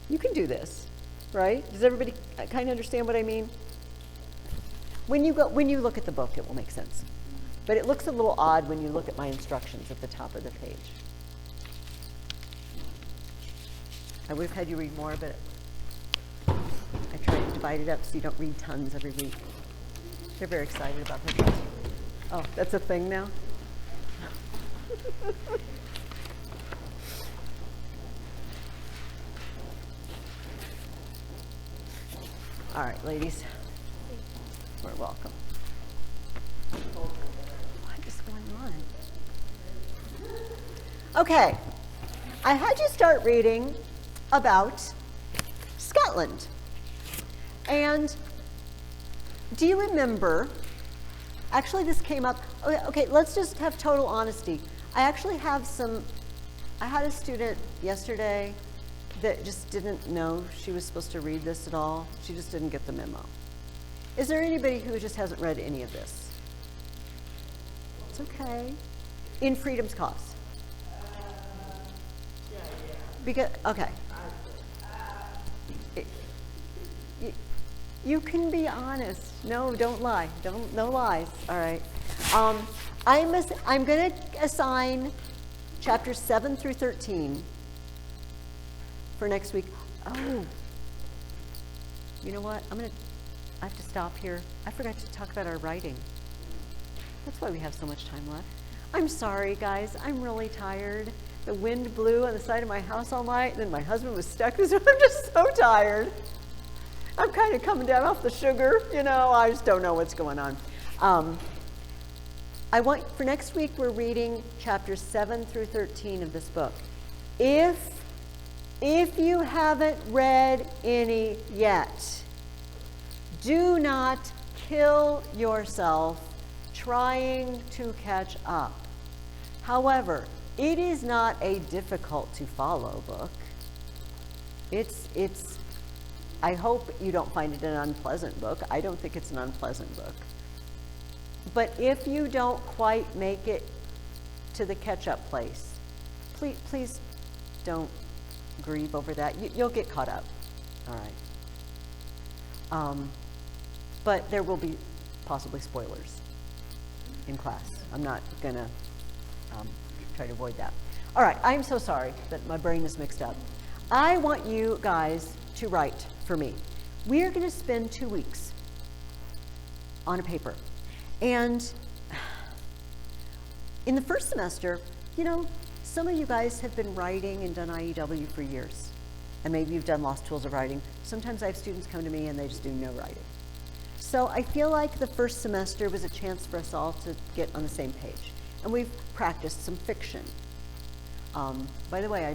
You can do this, right? Does everybody kind of understand what I mean? When you look at the book, it will make sense. But it looks a little odd when you look at my instructions at the top of the page. I would have had you read more, but I try to divide it up so you don't read tons every week. They're very excited about this. Oh, that's a thing now? All right, ladies. We're welcome. What is going on? Okay. I had you start reading about Scotland. And do you remember, actually this came up, okay, let's just have total honesty. I actually have I had a student yesterday that just didn't know she was supposed to read this at all. She just didn't get the memo. Is there anybody who just hasn't read any of this? It's okay. In Freedom's Cause. Because, okay. You can be honest. No, don't lie. No lies. All right. I'm going to assign chapters 7 through 13 for next week. Oh, you know what? I have to stop here. I forgot to talk about our writing. That's why we have so much time left. I'm sorry, guys. I'm really tired. The wind blew on the side of my house all night, and then my husband was stuck. I'm just so tired. I'm kind of coming down off the sugar, I just don't know what's going on. For next week, we're reading chapters 7 through 13 of this book. If you haven't read any yet, do not kill yourself trying to catch up. However, it is not a difficult to follow book. I hope you don't find it an unpleasant book. I don't think it's an unpleasant book. But if you don't quite make it to the catch-up place, please don't grieve over that. You'll get caught up. All right. But there will be possibly spoilers in class. I'm not going to try to avoid that. All right. I'm so sorry that my brain is mixed up. I want you guys to write for me. We are going to spend 2 weeks on a paper. And in the first semester, some of you guys have been writing and done IEW for years. And maybe you've done Lost Tools of Writing. Sometimes I have students come to me and they just do no writing. So I feel like the first semester was a chance for us all to get on the same page. And we've practiced some fiction. By the way,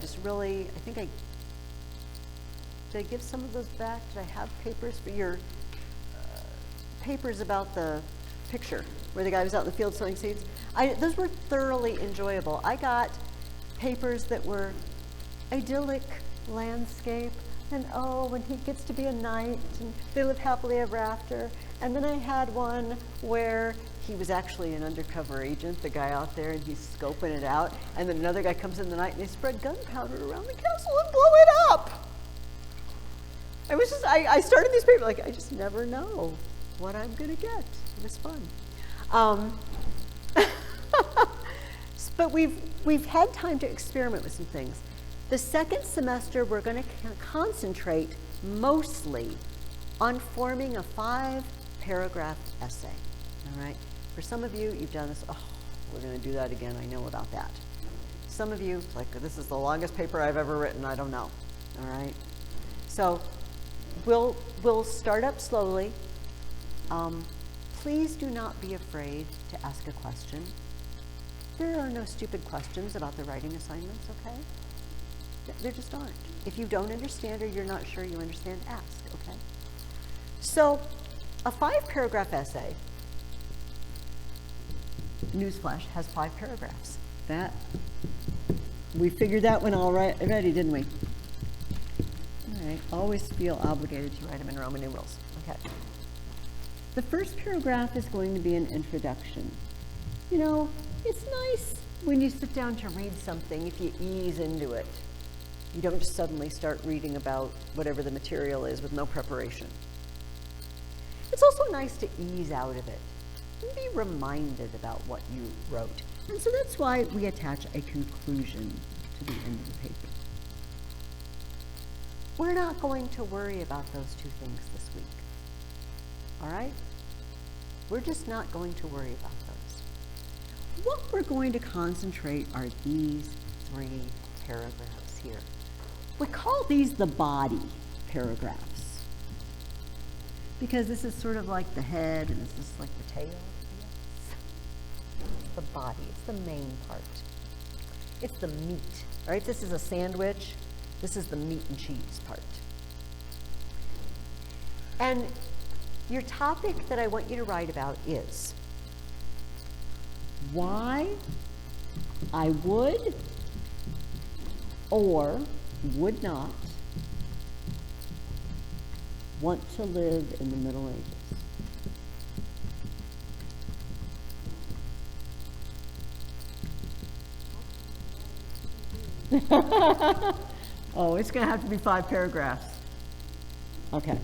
did I give some of those back? Did I have papers for your papers about the picture where the guy was out in the field sowing seeds? Those were thoroughly enjoyable. I got papers that were idyllic landscape. And oh, when he gets to be a knight, and they live happily ever after. And then I had one where he was actually an undercover agent, the guy out there, and he's scoping it out. And then another guy comes in the night and they spread gunpowder around the castle and blow it up. I was just, I started these papers, like, I just never know what I'm gonna get. It was fun. But we've had time to experiment with some things. The second semester, we're going to concentrate mostly on forming a 5-paragraph essay, all right? For some of you, you've done this, oh, we're going to do that again, I know about that. Some of you, like, this is the longest paper I've ever written, I don't know, all right? So we'll start up slowly. Please do not be afraid to ask a question. There are no stupid questions about the writing assignments, okay? There just aren't. If you don't understand or you're not sure you understand, ask, okay? So, a 5-paragraph essay, newsflash, has 5 paragraphs. We figured that one already, didn't we? All right, always feel obligated to write them in Roman numerals, okay? The first paragraph is going to be an introduction. You know, it's nice when you sit down to read something if you ease into it. You don't just suddenly start reading about whatever the material is with no preparation. It's also nice to ease out of it and be reminded about what you wrote. And so that's why we attach a conclusion to the end of the paper. We're not going to worry about those 2 things this week. All right? We're just not going to worry about those. What we're going to concentrate are these 3 paragraphs here. We call these the body paragraphs because this is sort of like the head and this is like the tail. It's the body, it's the main part. It's the meat, right? This is a sandwich. This is the meat and cheese part. And your topic that I want you to write about is why I would or would not want to live in the Middle Ages. Oh, it's going to have to be 5 paragraphs. Okay.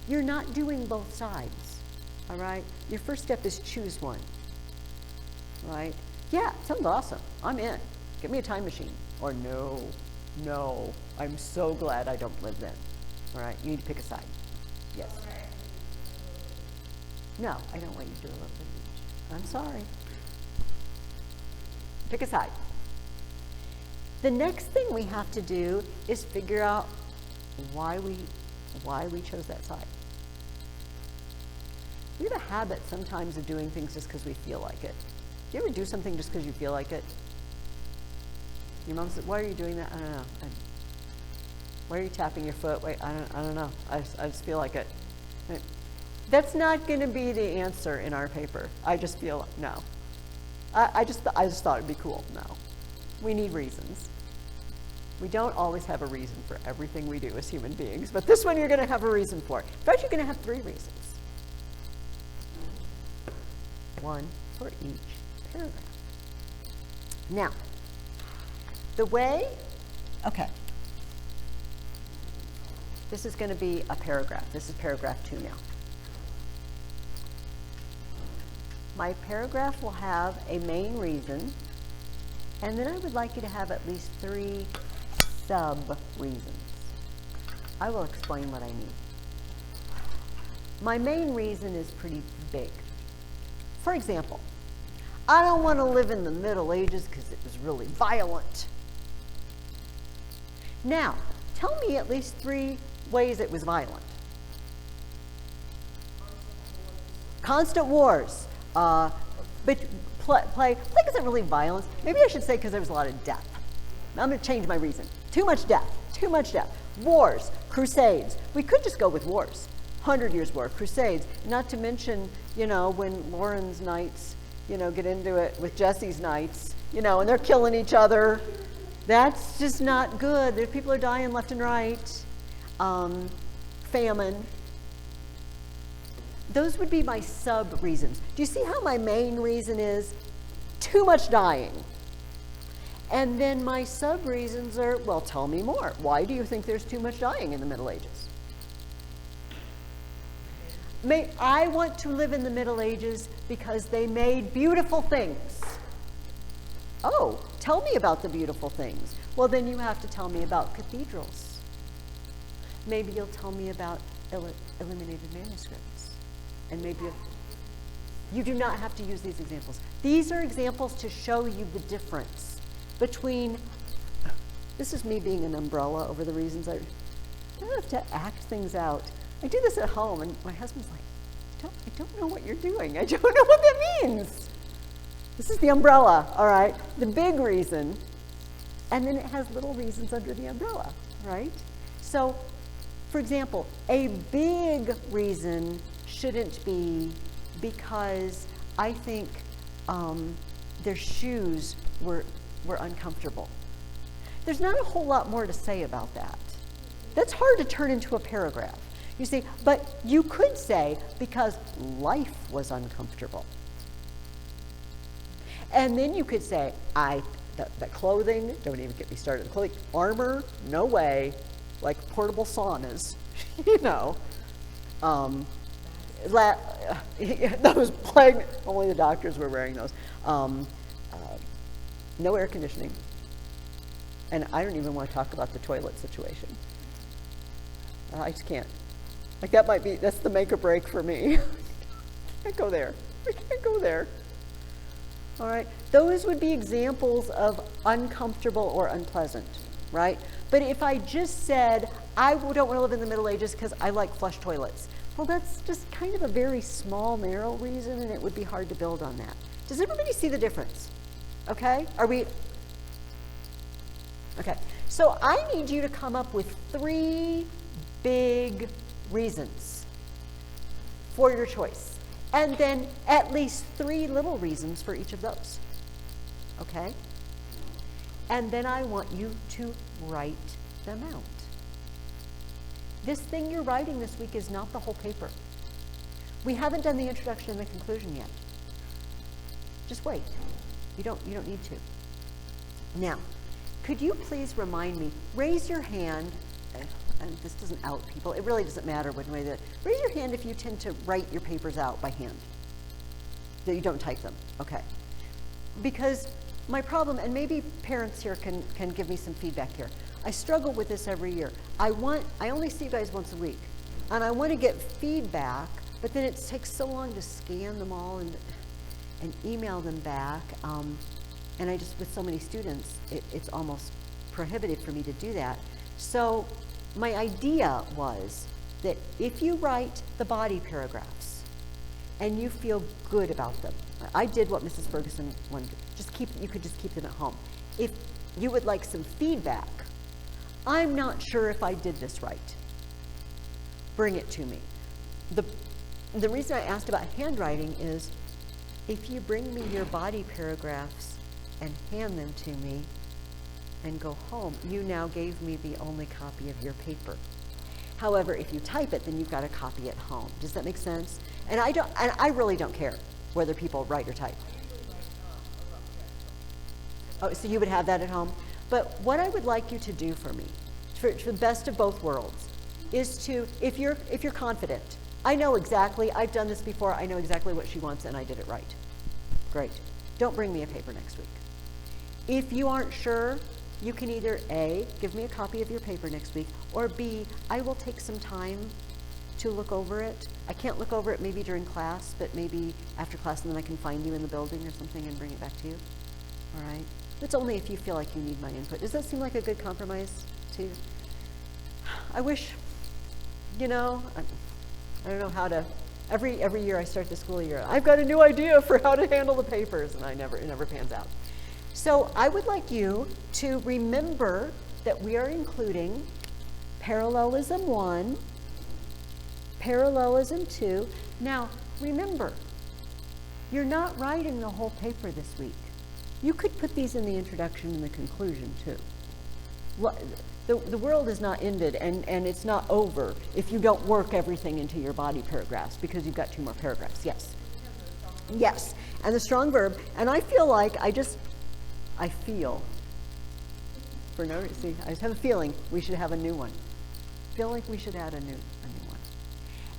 You're not doing both sides, all right? Your first step is choose one, right? Yeah, sounds awesome. I'm in. Give me a time machine. Or no, I'm so glad I don't live then. All right, you need to pick a side. Yes. No, I don't want you to do a little bit of each. I'm sorry. Pick a side. The next thing we have to do is figure out why we chose that side. We have a habit sometimes of doing things just because we feel like it. Do you ever do something just because you feel like it? Your mom said, "Why are you doing that?" I don't know. Why are you tapping your foot? Wait, I don't know. I just feel like it. That's not going to be the answer in our paper. I just feel no. I just thought it'd be cool. No, we need reasons. We don't always have a reason for everything we do as human beings, but this one you're going to have a reason for. In fact, you're going to have 3 reasons. 1 for each paragraph. Now, this is going to be a paragraph. This is paragraph 2 now. My paragraph will have a main reason, and then I would like you to have at least 3 sub-reasons. I will explain what I mean. My main reason is pretty big. For example, I don't want to live in the Middle Ages because it was really violent. Now, tell me at least 3 ways it was violent. Constant wars. But plague isn't really violence. Maybe I should say because there was a lot of death. I'm going to change my reason. Too much death. Wars, crusades. We could just go with wars. 100 Years' War, crusades. Not to mention, when Lauren's knights, get into it with Jesse's Knights, and they're killing each other. That's just not good. People are dying left and right. Famine. Those would be my sub-reasons. Do you see how my main reason is too much dying? And then my sub-reasons are, well, tell me more. Why do you think there's too much dying in the Middle Ages? I want to live in the Middle Ages because they made beautiful things. Oh, tell me about the beautiful things. Well, then you have to tell me about cathedrals. Maybe you'll tell me about illuminated manuscripts. And maybe you do not have to use these examples. These are examples to show you the difference between, this is me being an umbrella over the reasons I don't have to act things out. I do this at home, and my husband's like, I don't know what you're doing. I don't know what that means. This is the umbrella, all right? The big reason, and then it has little reasons under the umbrella, right? So, for example, a big reason shouldn't be because I think their shoes were uncomfortable. There's not a whole lot more to say about that. That's hard to turn into a paragraph. You see, but you could say because life was uncomfortable. And then you could say, the clothing, don't even get me started. Clothing, armor, no way. Like portable saunas, those plague, only the doctors were wearing those. No air conditioning. And I don't even want to talk about the toilet situation. I just can't. Like that's the make or break for me. I can't go there. I can't go there. All right, those would be examples of uncomfortable or unpleasant, right? But if I just said, I don't want to live in the Middle Ages because I like flush toilets, well, that's just kind of a very small, narrow reason, and it would be hard to build on that. Does everybody see the difference? Okay, okay, so I need you to come up with 3 big reasons for your choice, and then at least 3 little reasons for each of those, okay? And then I want you to write them out. This thing you're writing this week is not the whole paper. We haven't done the introduction and the conclusion yet. Just wait. You don't need to. Now, could you please remind me, raise your hand, and this doesn't out people, it really doesn't matter what way that, raise your hand if you tend to write your papers out by hand, that you don't type them, okay. Because my problem, and maybe parents here can give me some feedback here, I struggle with this every year. I only see you guys once a week, and I want to get feedback, but then it takes so long to scan them all and email them back, and I just, with so many students, it's almost prohibitive for me to do that. So my idea was that if you write the body paragraphs and you feel good about them, I did what Mrs. Ferguson wanted, you could just keep them at home. If you would like some feedback, I'm not sure if I did this right, bring it to me. The reason I asked about handwriting is if you bring me your body paragraphs and hand them to me and go home, you now gave me the only copy of your paper. However, if you type it, then you've got a copy at home. Does that make sense? And I really don't care whether people write or type. Oh, so you would have that at home? But what I would like you to do for me, for the best of both worlds, is to, if you're confident, I know exactly, I've done this before, I know exactly what she wants and I did it right. Great. Don't bring me a paper next week. If you aren't sure, you can either A, give me a copy of your paper next week, or B, I will take some time to look over it. I can't look over it maybe during class, but maybe after class, and then I can find you in the building or something and bring it back to you. All right? It's only if you feel like you need my input. Does that seem like a good compromise to you? I wish, I don't know how to, every year I start the school year, I've got a new idea for how to handle the papers, and it never pans out. So I would like you to remember that we are including Parallelism 1, Parallelism 2. Now, remember, You're not writing the whole paper this week. You could put these in the introduction and the conclusion too. The world is not ended, and it's not over if you don't work everything into your body paragraphs, because you've got 2 more paragraphs. Yes. Yes, and the strong verb, and I feel like I feel, for no reason, see, I just have a feeling we should have a new one. I feel like we should add a new one.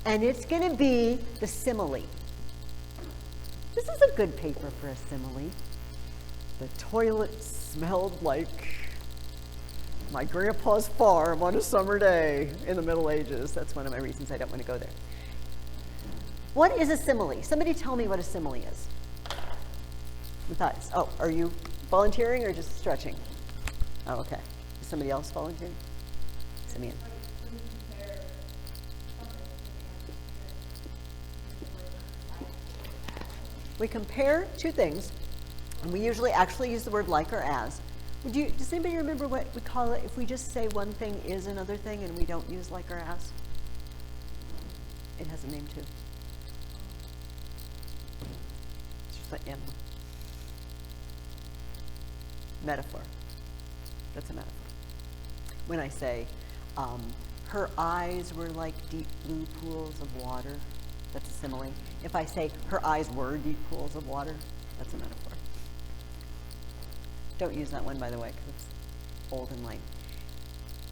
And it's going to be the simile. This is a good paper for a simile. The toilet smelled like my grandpa's farm on a summer day in the Middle Ages. That's one of my reasons I don't want to go there. What is a simile? Somebody tell me what a simile is. Matthias. Oh, are you volunteering or just stretching? Oh, okay. Is somebody else volunteering? Simeon. We compare 2 things, and we usually actually use the word like or as. Does anybody remember what we call it if we just say one thing is another thing and we don't use like or as? It has a name too. It's just like metaphor. That's a metaphor. When I say, her eyes were like deep blue pools of water, that's a simile. If I say, her eyes were deep pools of water, that's a metaphor. Don't use that one, by the way, because it's old and lame.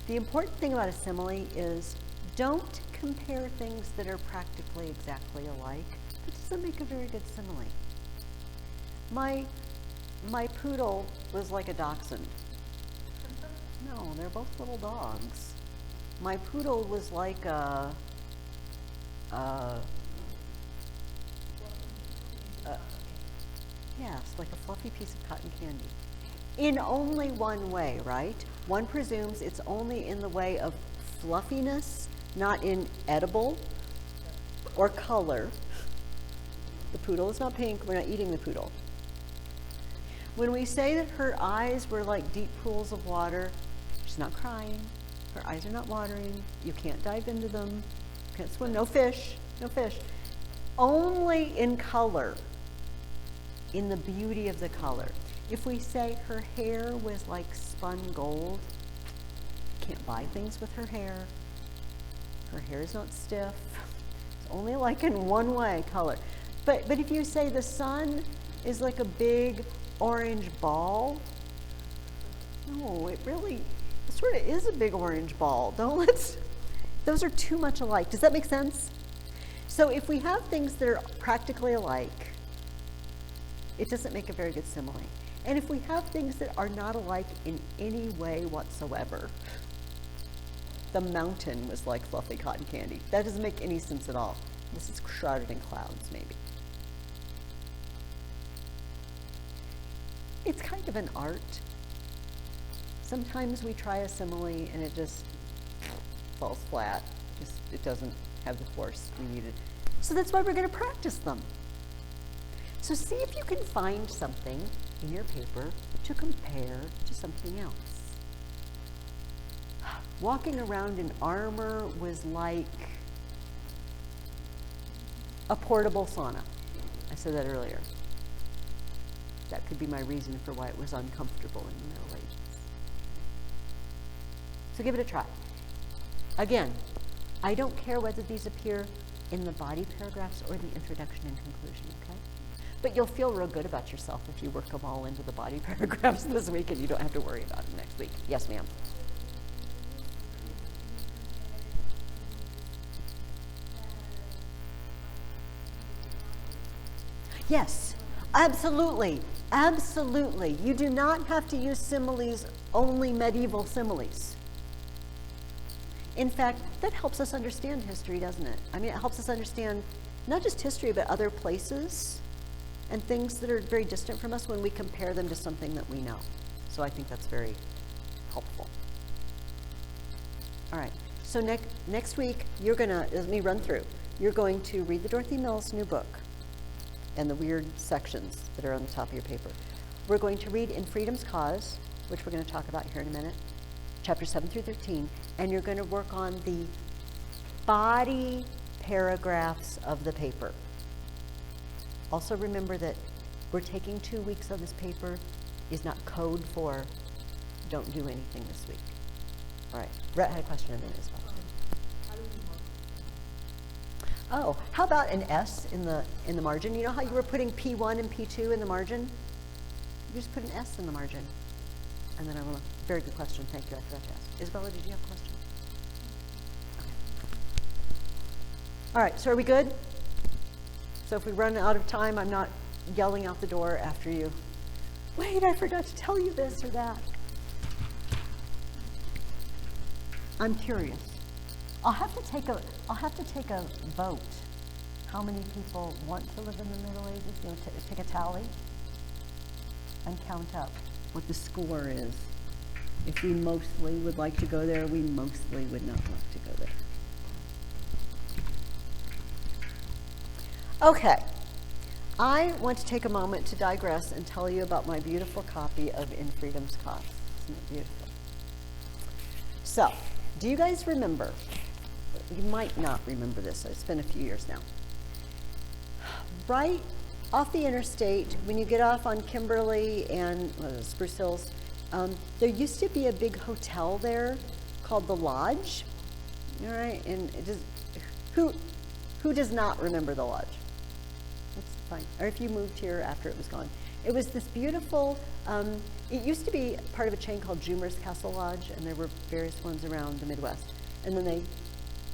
The important thing about a simile is don't compare things that are practically exactly alike. That doesn't make a very good simile. My poodle was like a dachshund. No, they're both little dogs. My poodle was like yes, like a fluffy piece of cotton candy. In only one way, right? One presumes it's only in the way of fluffiness, not in edible or color. The poodle is not pink, we're not eating the poodle. When we say that her eyes were like deep pools of water, she's not crying, her eyes are not watering, you can't dive into them, you can't swim, no fish, no fish. Only in color, in the beauty of the color. If we say her hair was like spun gold, you can't buy things with her hair. Her hair is not stiff. It's only like in one way, color. But if you say the sun is like a big orange ball, no, it sort of is a big orange ball. Those are too much alike. Does that make sense? So if we have things that are practically alike, it doesn't make a very good simile. And if we have things that are not alike in any way whatsoever, the mountain was like fluffy cotton candy. That doesn't make any sense at all. This is shrouded in clouds, maybe. It's kind of an art. Sometimes we try a simile and it just falls flat. It doesn't have the force we needed. So that's why we're going to practice them. So see if you can find something in your paper to compare to something else. Walking around in armor was like a portable sauna. I said that earlier. That could be my reason for why it was uncomfortable in the Middle Ages. So give it a try. Again, I don't care whether these appear in the body paragraphs or the introduction and conclusion, okay? But you'll feel real good about yourself if you work them all into the body paragraphs this week and you don't have to worry about them next week. Yes, ma'am. Yes, absolutely, absolutely. You do not have to use similes, only medieval similes. In fact, that helps us understand history, doesn't it? I mean, it helps us understand not just history, but other places and things that are very distant from us when we compare them to something that we know. So I think that's very helpful. All right, so next week, you're gonna, let me run through. You're going to read the Dorothy Mills new book and the weird sections that are on the top of your paper. We're going to read In Freedom's Cause, which we're gonna talk about here in a minute, chapters 7 through 13, and you're gonna work on the body paragraphs of the paper. Also remember that we're taking 2 weeks on this paper is not code for don't do anything this week. All right, Brett had a question a minute as well. How do we mark? Oh, how about an S in the margin? You know how you were putting P1 and P2 in the margin? You just put an S in the margin. And then I will, very good question, thank you, I forgot to ask. Isabella, did you have a question? Okay. All right, so are we good? So if we run out of time, I'm not yelling out the door after you. Wait, I forgot to tell you this or that. I'm curious. I'll have to take a vote. How many people want to live in the Middle Ages? You know, take a tally and count up what the score is. If we mostly would like to go there, we mostly would not want to go there. Okay, I want to take a moment to digress and tell you about my beautiful copy of In Freedom's Cause. Isn't it beautiful? So, do you guys remember? You might not remember this, it's been a few years now. Right off the interstate, when you get off on Kimberly and Spruce Hills, there used to be a big hotel there called the Lodge. All right, and it is, who does not remember the Lodge? That's fine. Or if you moved here after it was gone. It was this beautiful, it used to be part of a chain called Jumer's Castle Lodge, and there were various ones around the Midwest. And then they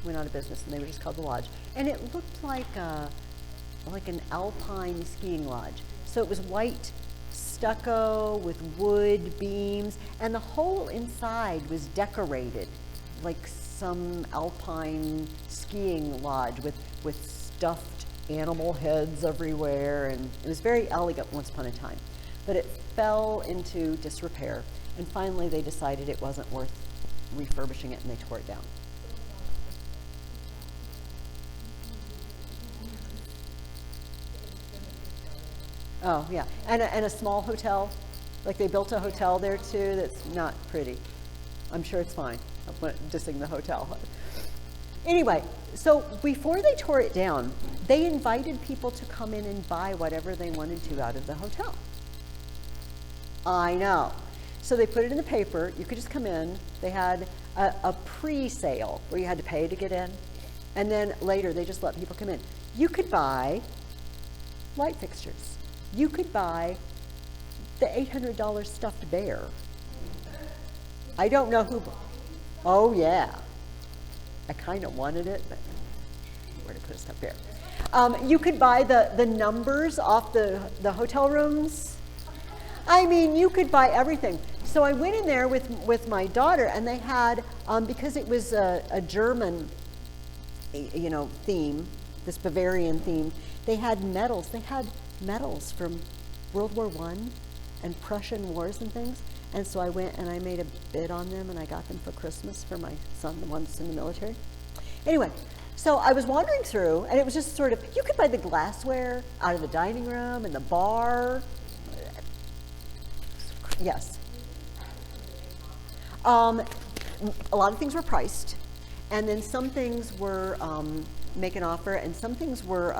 went out of business, and they were just called the Lodge. And it looked like an alpine skiing lodge. So it was white stucco with wood beams, and the whole inside was decorated like some alpine skiing lodge with stuffed animal heads everywhere, and it was very elegant once upon a time. But it fell into disrepair, and finally they decided it wasn't worth refurbishing it, and they tore it down. Oh, yeah, and a small hotel, like they built a hotel there too that's not pretty. I'm sure it's fine. I'm not dissing the hotel. Anyway, so before they tore it down, they invited people to come in and buy whatever they wanted to out of the hotel. I know. So they put it in the paper. You could just come in. They had a pre-sale where you had to pay to get in. And then later they just let people come in. You could buy light fixtures. You could buy the $800 stuffed bear. I don't know who. Oh, yeah. I kind of wanted it, but where to put a stuffed bear? You could buy the numbers off the hotel rooms. I mean, you could buy everything. So I went in there with my daughter, and they had, because it was a German, theme, this Bavarian theme, they had medals. They had medals from World War I and Prussian wars and things. And so I went and I made a bid on them, and I got them for Christmas for my son, the one that's in the military. Anyway, so I was wandering through, and it was just sort of, you could buy the glassware out of the dining room and the bar. Yes. A lot of things were priced, and then some things were make an offer, and some things were,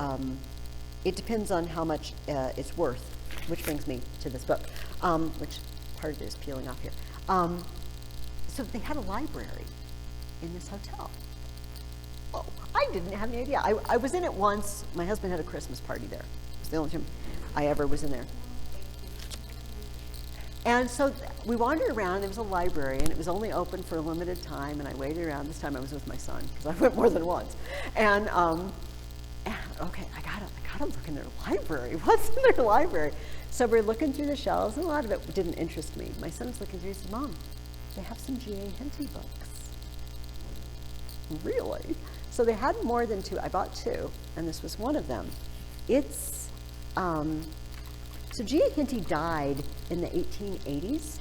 it depends on how much it's worth, which brings me to this book, which part of it is peeling off here. So they had a library in this hotel. Oh, I didn't have any idea. I was in it once. My husband had a Christmas party there. It was the only time I ever was in there. And so we wandered around. There was a library, and it was only open for a limited time, and I waited around. This time I was with my son, because I went more than once. And okay, I gotta look in their library. What's in their library? So we're looking through the shelves, and a lot of it didn't interest me. My son's looking through. He said, "Mom, they have some G.A. Henty books." Really? So they had more than two. I bought two, and this was one of them. It's so G.A. Henty died in the 1880s,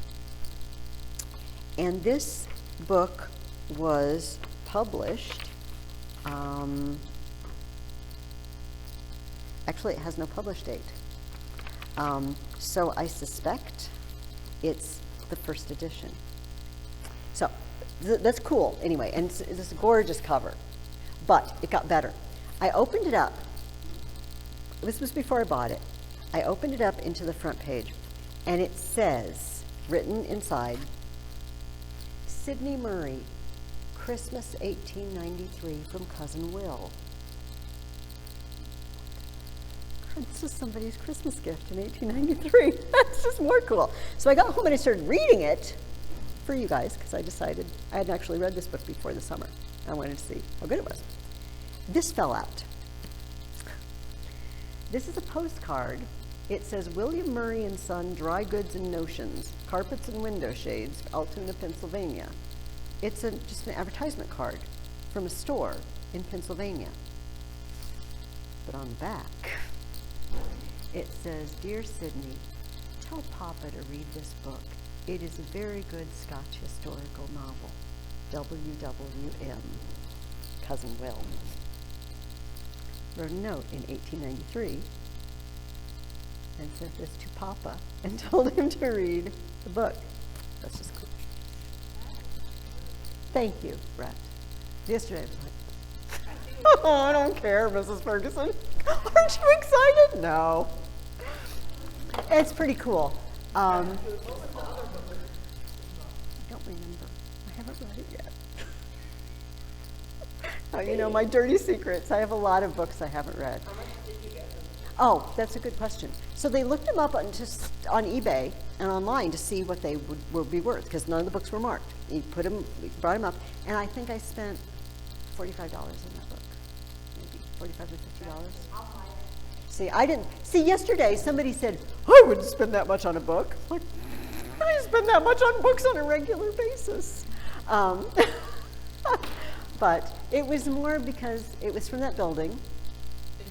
and this book was published. Actually, it has no published date. So I suspect it's the first edition. So that's cool anyway, and it's a gorgeous cover, but it got better. I opened it up this was before I bought it. I opened it up into the front page, and it says, written inside, Sidney Murray, Christmas 1893 from Cousin Will. This is somebody's Christmas gift in 1893. That's just more cool. So I got home and I started reading it for you guys because I decided I hadn't actually read this book before the summer. I wanted to see how good it was. This fell out. This is a postcard. It says, William Murray and Son, Dry Goods and Notions, Carpets and Window Shades, Altoona, Pennsylvania. It's just an advertisement card from a store in Pennsylvania. But on the back, it says, Dear Sidney, tell Papa to read this book. It is a very good Scotch historical novel. WWM, Cousin Will. Wrote a note in 1893 and sent this to Papa and told him to read the book. That's just cool. Thank you, Brett. Yesterday I was like, oh, I don't care, Mrs. Ferguson. Aren't you excited? No. It's pretty cool. I don't remember. I haven't read it yet. Oh, you know, my dirty secrets. I have a lot of books I haven't read. How much did you get them? Oh, that's a good question. So they looked them up on eBay and online to see what they would be worth, because none of the books were marked. We brought them up, and I think I spent $45 in that book. Maybe $45 to $50. I'll buy it. See, I didn't. See, yesterday somebody said, I wouldn't spend that much on a book. Like, I spend that much on books on a regular basis. But it was more because it was from that building,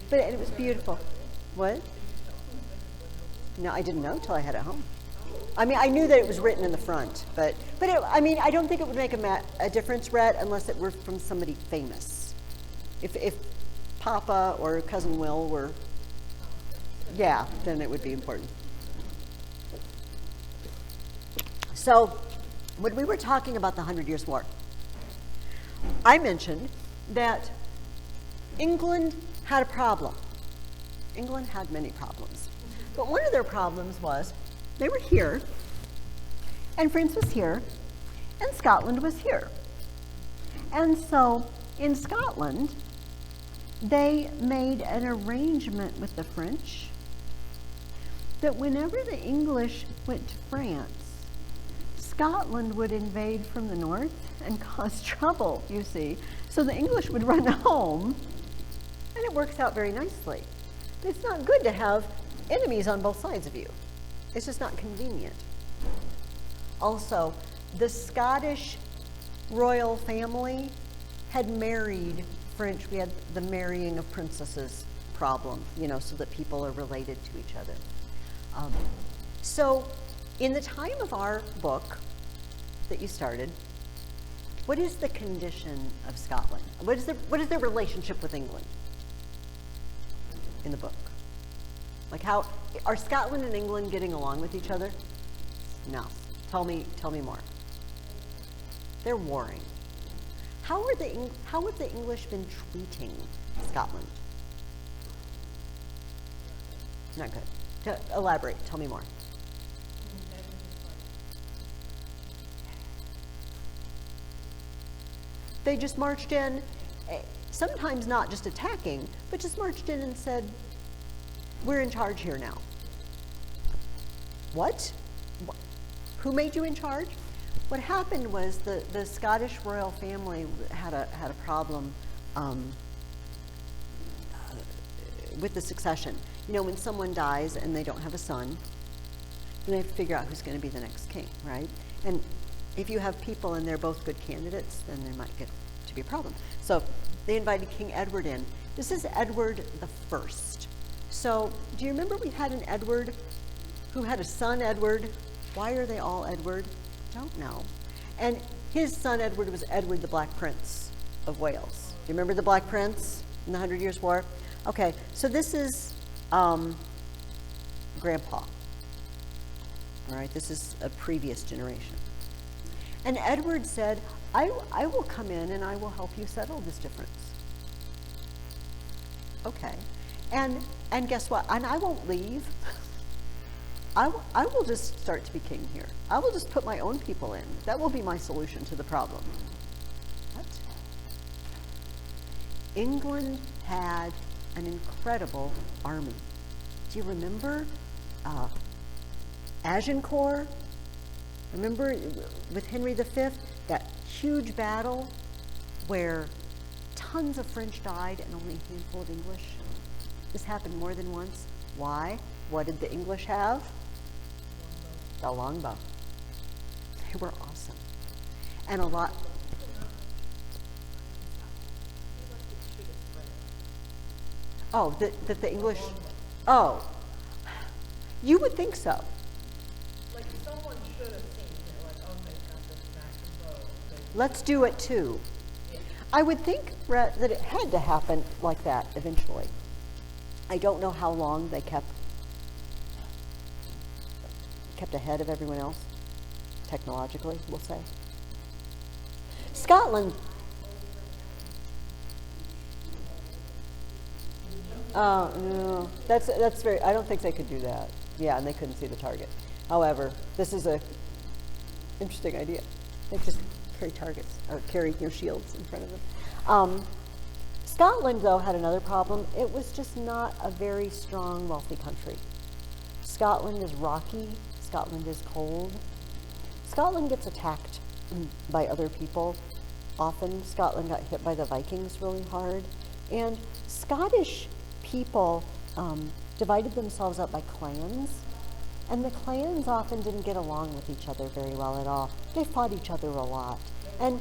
but it was beautiful. What? No, I didn't know till I had it home. I mean, I knew that it was written in the front, but I mean, I don't think it would make a difference, Rhett, unless it were from somebody famous. If Papa or Cousin Will were, yeah, then it would be important. So, when we were talking about the 100 Years' War, I mentioned that England had a problem. England had many problems. But one of their problems was they were here, and France was here, and Scotland was here. And so in Scotland, they made an arrangement with the French that whenever the English went to France, Scotland would invade from the north and cause trouble, you see. So the English would run home, and it works out very nicely. But it's not good to have enemies on both sides of you. It's just not convenient. Also, the Scottish royal family had married French. We had the marrying of princesses problem, you know, so that people are related to each other. So in the time of our book that you started, what is the condition of Scotland? What is their relationship with England in the book? Like, how are Scotland and England getting along with each other? No. Tell me more. They're warring. How have the English been treating Scotland? Not good. Elaborate. Tell me more. They just marched in, sometimes not just attacking, but just marched in and said, we're in charge here now. What? Who made you in charge? What happened was the Scottish royal family had a problem with the succession. You know, when someone dies and they don't have a son, then they have to figure out who's going to be the next king, right? And if you have people and they're both good candidates, then there might get to be a problem. So they invited King Edward in. This is Edward the First. So do you remember we had an Edward who had a son, Edward? Why are they all Edward? Don't know. And his son Edward was Edward the Black Prince of Wales. Do you remember the Black Prince in the 100 Years' War? Okay, so this is Grandpa. All right, this is a previous generation. And Edward said, I will come in and I will help you settle this difference. Okay. And guess what? And I won't leave. I will just start to be king here. I will just put my own people in. That will be my solution to the problem. What? England had an incredible army. Do you remember Agincourt? Remember with Henry V, that huge battle where tons of French died and only a handful of English? This happened more than once. Why? What did the English have? The longbow. They were awesome. And a lot. Oh, that the English. Oh, you would think so. Like someone should have seen it, like, okay, got this back and bow. Let's do it too. I would think, Brett, that it had to happen like that eventually. I don't know how long they kept ahead of everyone else, technologically, we'll say. Scotland. No, that's very. I don't think they could do that. Yeah, and they couldn't see the target. However, this is a interesting idea. They just carry targets or carry your shields in front of them. Scotland, though, had another problem. It was just not a very strong, wealthy country. Scotland is rocky. Scotland is cold. Scotland gets attacked by other people. Often, Scotland got hit by the Vikings really hard. And Scottish people divided themselves up by clans. And the clans often didn't get along with each other very well at all. They fought each other a lot. And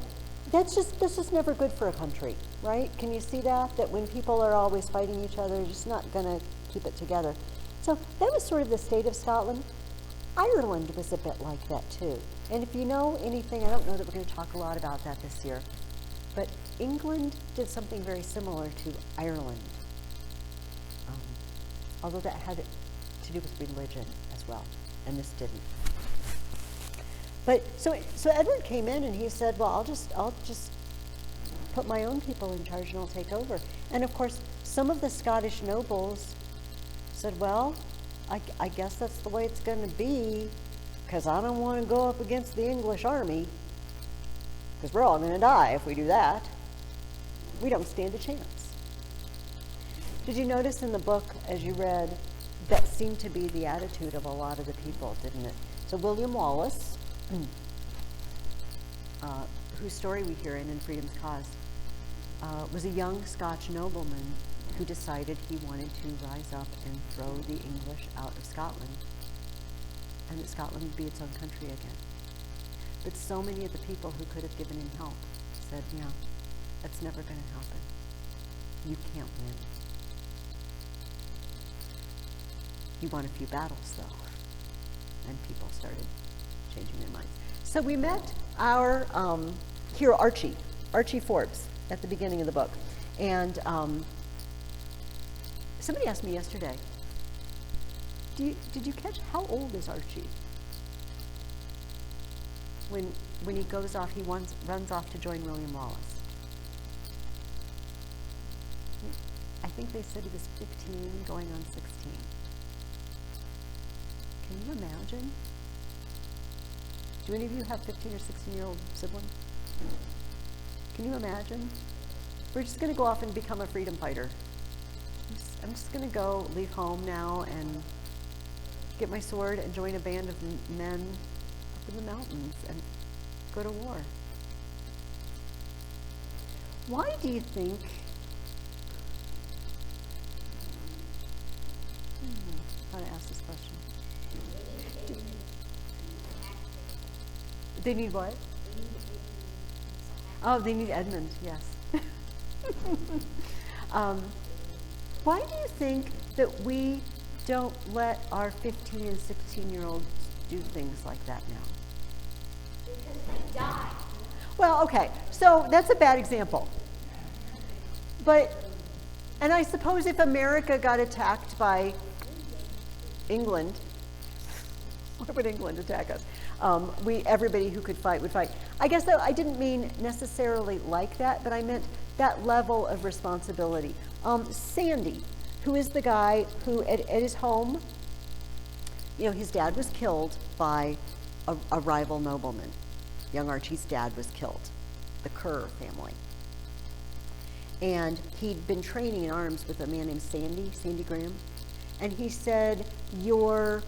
this is never good for a country, right? Can you see that? That when people are always fighting each other, you're just not going to keep it together. So that was sort of the state of Scotland. Ireland was a bit like that too. And if you know anything, I don't know that we're going to talk a lot about that this year, but England did something very similar to Ireland, although that had to do with religion as well, and this didn't. But so Edward came in and he said, well, I'll just put my own people in charge and I'll take over. And of course, some of the Scottish nobles said, well, I guess that's the way it's going to be, because I don't want to go up against the English army, because we're all going to die if we do that. We don't stand a chance. Did you notice in the book, as you read, that seemed to be the attitude of a lot of the people, didn't it? So William Wallace, whose story we hear in Freedom's Cause, was a young Scotch nobleman who decided he wanted to rise up and throw the English out of Scotland, and that Scotland would be its own country again. But so many of the people who could have given him help said, yeah, that's never going to happen. You can't win. You won a few battles, though, and people started changing their minds. So we met our hero, Archie Forbes, at the beginning of the book. And somebody asked me yesterday, did you catch how old is Archie? When he goes off, he runs off to join William Wallace. I think they said he was 15, going on 16. Can you imagine? Do any of you have 15 or 16-year-old siblings? Can you imagine? We're just going to go off and become a freedom fighter. I'm just going to go leave home now and get my sword and join a band of men up in the mountains and go to war. Why do you think how to ask this question? They need what? Oh, they need Edmund, yes. Why do you think that we don't let our 15 and 16-year-olds do things like that now? Because they die. Well, okay, so that's a bad example. And I suppose if America got attacked by England, why would England attack us? Everybody who could fight would fight. I guess though I didn't mean necessarily like that, but I meant that level of responsibility. Sandy, who is the guy who at his home, you know, his dad was killed by a rival nobleman. Young Archie's dad was killed, the Kerr family. And he'd been training in arms with a man named Sandy Graham. And he said, you're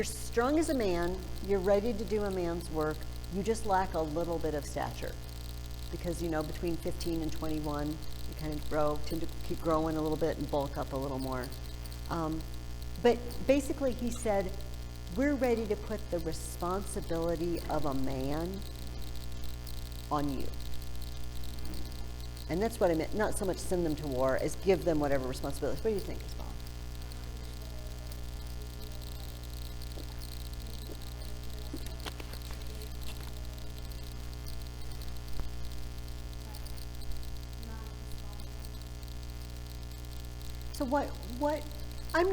strong as a man, you're ready to do a man's work, you just lack a little bit of stature. Because, you know, between 15 and 21, you kind of tend to keep growing a little bit and bulk up a little more. But basically he said, we're ready to put the responsibility of a man on you. And that's what I meant, not so much send them to war as give them whatever responsibilities. What do you think, Isabel? So what, I'm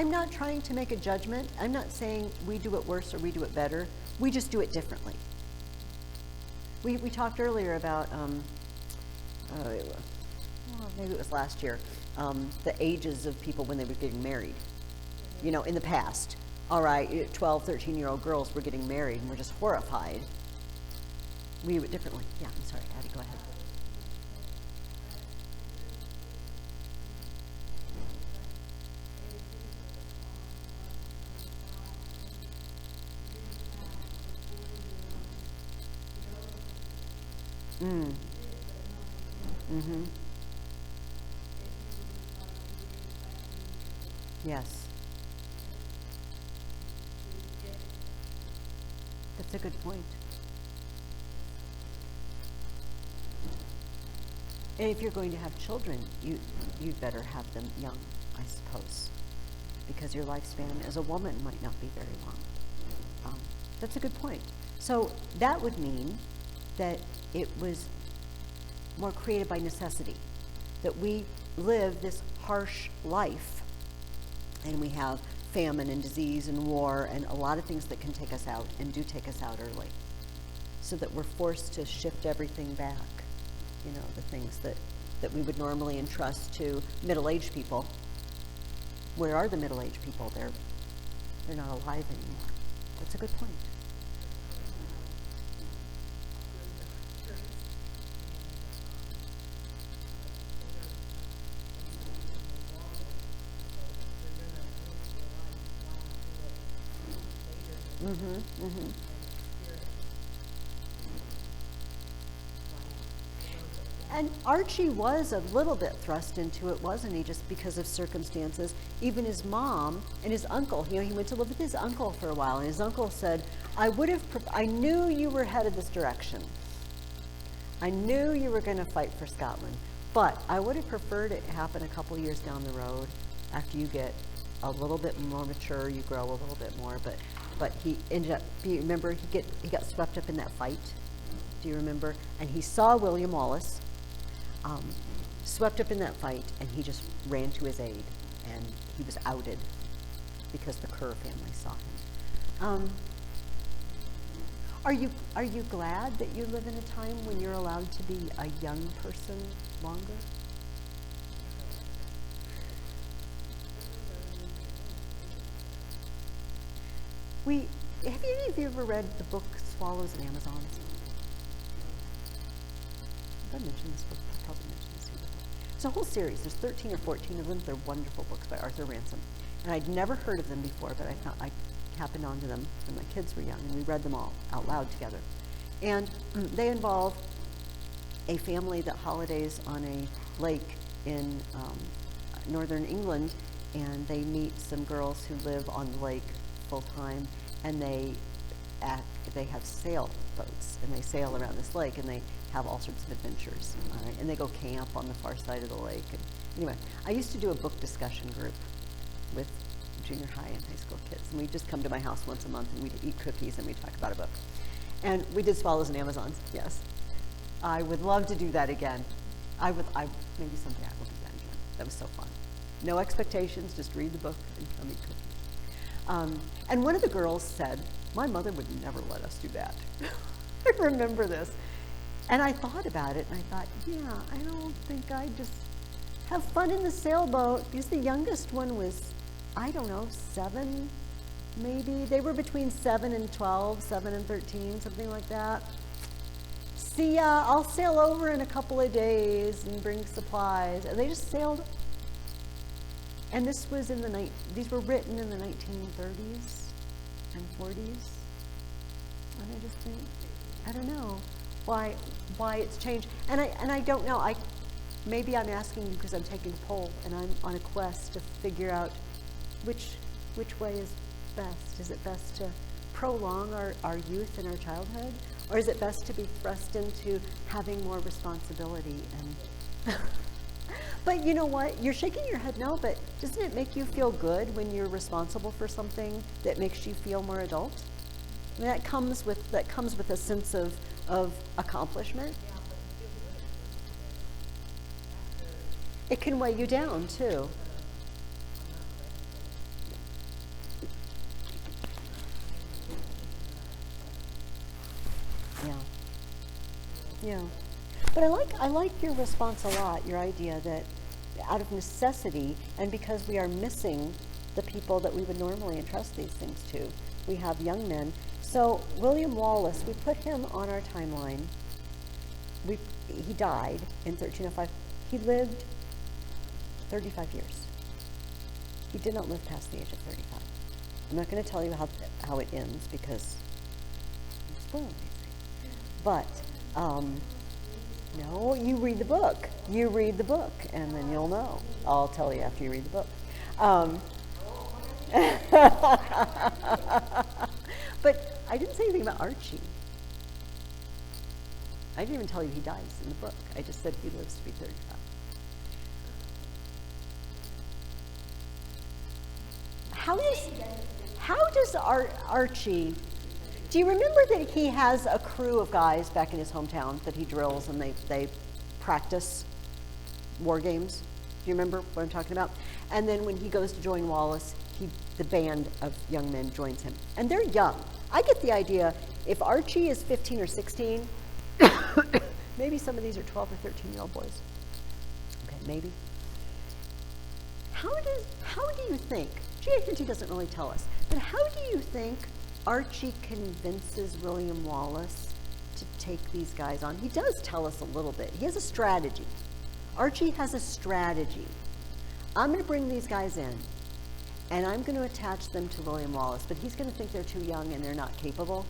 not trying to make a judgment. I'm not saying we do it worse or we do it better. We just do it differently. We talked earlier about, maybe it was last year, the ages of people when they were getting married. You know, in the past, all right, 12, 13-year-old girls were getting married and we're just horrified. We do it differently. Yeah, I'm sorry, Addie, go ahead. Yes. That's a good point. And if you're going to have children, you'd better have them young, I suppose, because your lifespan as a woman might not be very long. That's a good point. So that would mean that it was more created by necessity, that we live this harsh life and we have famine and disease and war and a lot of things that can take us out and do take us out early, so that we're forced to shift everything back, you know, the things that we would normally entrust to middle-aged people. Where are the middle-aged people? They're not alive anymore. That's a good point. And Archie was a little bit thrust into it, wasn't he, just because of circumstances. Even his mom and his uncle, you know, he went to live with his uncle for a while, and his uncle said, I knew you were headed this direction. I knew you were going to fight for Scotland, but I would have preferred it happen a couple years down the road after you get a little bit more mature, you grow a little bit more, but he ended up, do you remember, he got swept up in that fight? Do you remember? And he saw William Wallace, swept up in that fight, and he just ran to his aid, and he was outed because the Kerr family saw him. Are you glad that you live in a time when you're allowed to be a young person longer? Have any of you ever read the book Swallows and Amazons? Have I mentioned this book? I probably mentioned this here before. It's a whole series. There's 13 or 14 of them. They're wonderful books by Arthur Ransom. And I'd never heard of them before, but I happened onto them when my kids were young, and we read them all out loud together. And they involve a family that holidays on a lake in northern England, and they meet some girls who live on the lake full time, and they have sailboats, and they sail around this lake, and they have all sorts of adventures, and they go camp on the far side of the lake. And anyway, I used to do a book discussion group with junior high and high school kids, and we'd just come to my house once a month, and we'd eat cookies, and we'd talk about a book. And we did Swallows and Amazons, yes. I would love to do that again. Maybe someday I will do that again. That was so fun. No expectations, just read the book and come eat cookies. And one of the girls said, my mother would never let us do that. I remember this. And I thought about it, and I thought, yeah, I don't think I'd just have fun in the sailboat. Because the youngest one was, I don't know, 7, maybe. They were between 7 and 12, 7 and 13, something like that. See ya, I'll sail over in a couple of days and bring supplies. And they just sailed. And this was these were written in the 1930s and 40s. And I just think, I don't know why it's changed. And I don't know. Maybe I'm asking you because I'm taking a poll and I'm on a quest to figure out which way is best. Is it best to prolong our youth and our childhood? Or is it best to be thrust into having more responsibility? And but you know what? You're shaking your head no, but doesn't it make you feel good when you're responsible for something that makes you feel more adult? I mean, that comes with a sense of accomplishment. It can weigh you down too. Yeah. But I like your response a lot, your idea that out of necessity and because we are missing the people that we would normally entrust these things to, we have young men. So William Wallace, we put him on our timeline. He died in 1305. He lived 35 years. He did not live past the age of 35. I'm not going to tell you how it ends because I'm spoiling anything. But no, you read the book. You read the book, and then you'll know. I'll tell you after you read the book. But I didn't say anything about Archie. I didn't even tell you he dies in the book. I just said he lives to be 35. How does Archie, do you remember that he has a crew of guys back in his hometown that he drills and they practice war games? Do you remember what I'm talking about? And then when he goes to join Wallace, the band of young men joins him. And they're young. I get the idea, if Archie is 15 or 16, maybe some of these are 12 or 13-year-old boys. Okay, maybe. How do you think, G.A. doesn't really tell us, but how do you think Archie convinces William Wallace to take these guys on? He does tell us a little bit. He has a strategy. Archie has a strategy. I'm going to bring these guys in, and I'm going to attach them to William Wallace, but he's going to think they're too young and they're not capable.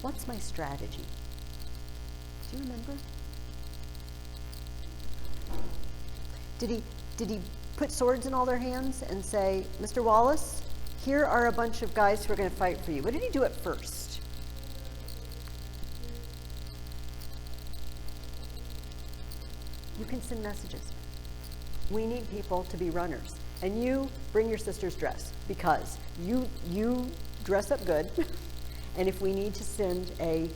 What's my strategy? Do you remember? Did he put swords in all their hands and say, Mr. Wallace, here are a bunch of guys who are going to fight for you? What did he do at first? You can send messages. We need people to be runners. And you bring your sister's dress because you dress up good. And if we need to send a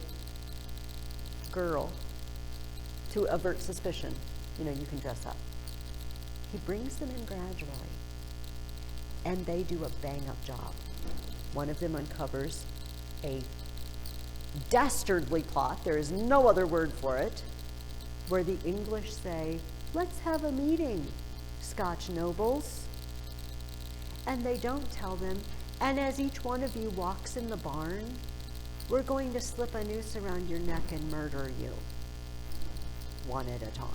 girl to avert suspicion, you can dress up. He brings them in gradually, and they do a bang-up job. One of them uncovers a dastardly plot, there is no other word for it, where the English say, let's have a meeting, Scotch nobles. And they don't tell them, and as each one of you walks in the barn, we're going to slip a noose around your neck and murder you, one at a time.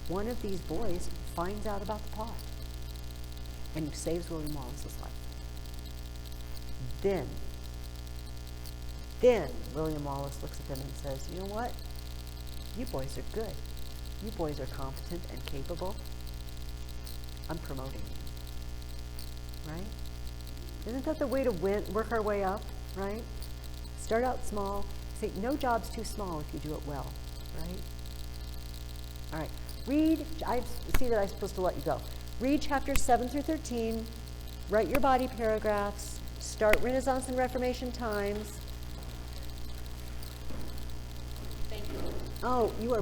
One of these boys finds out about the plot and saves William Wallace's life. Then William Wallace looks at them and says, you know what? You boys are good. You boys are competent and capable. I'm promoting you. Right? Isn't that the way to work our way up? Right? Start out small. Say, no job's too small if you do it well. Right? All right. I see that I'm supposed to let you go. Read chapters 7 through 13. Write your body paragraphs. Start Renaissance and Reformation times. Thank you. Oh, you are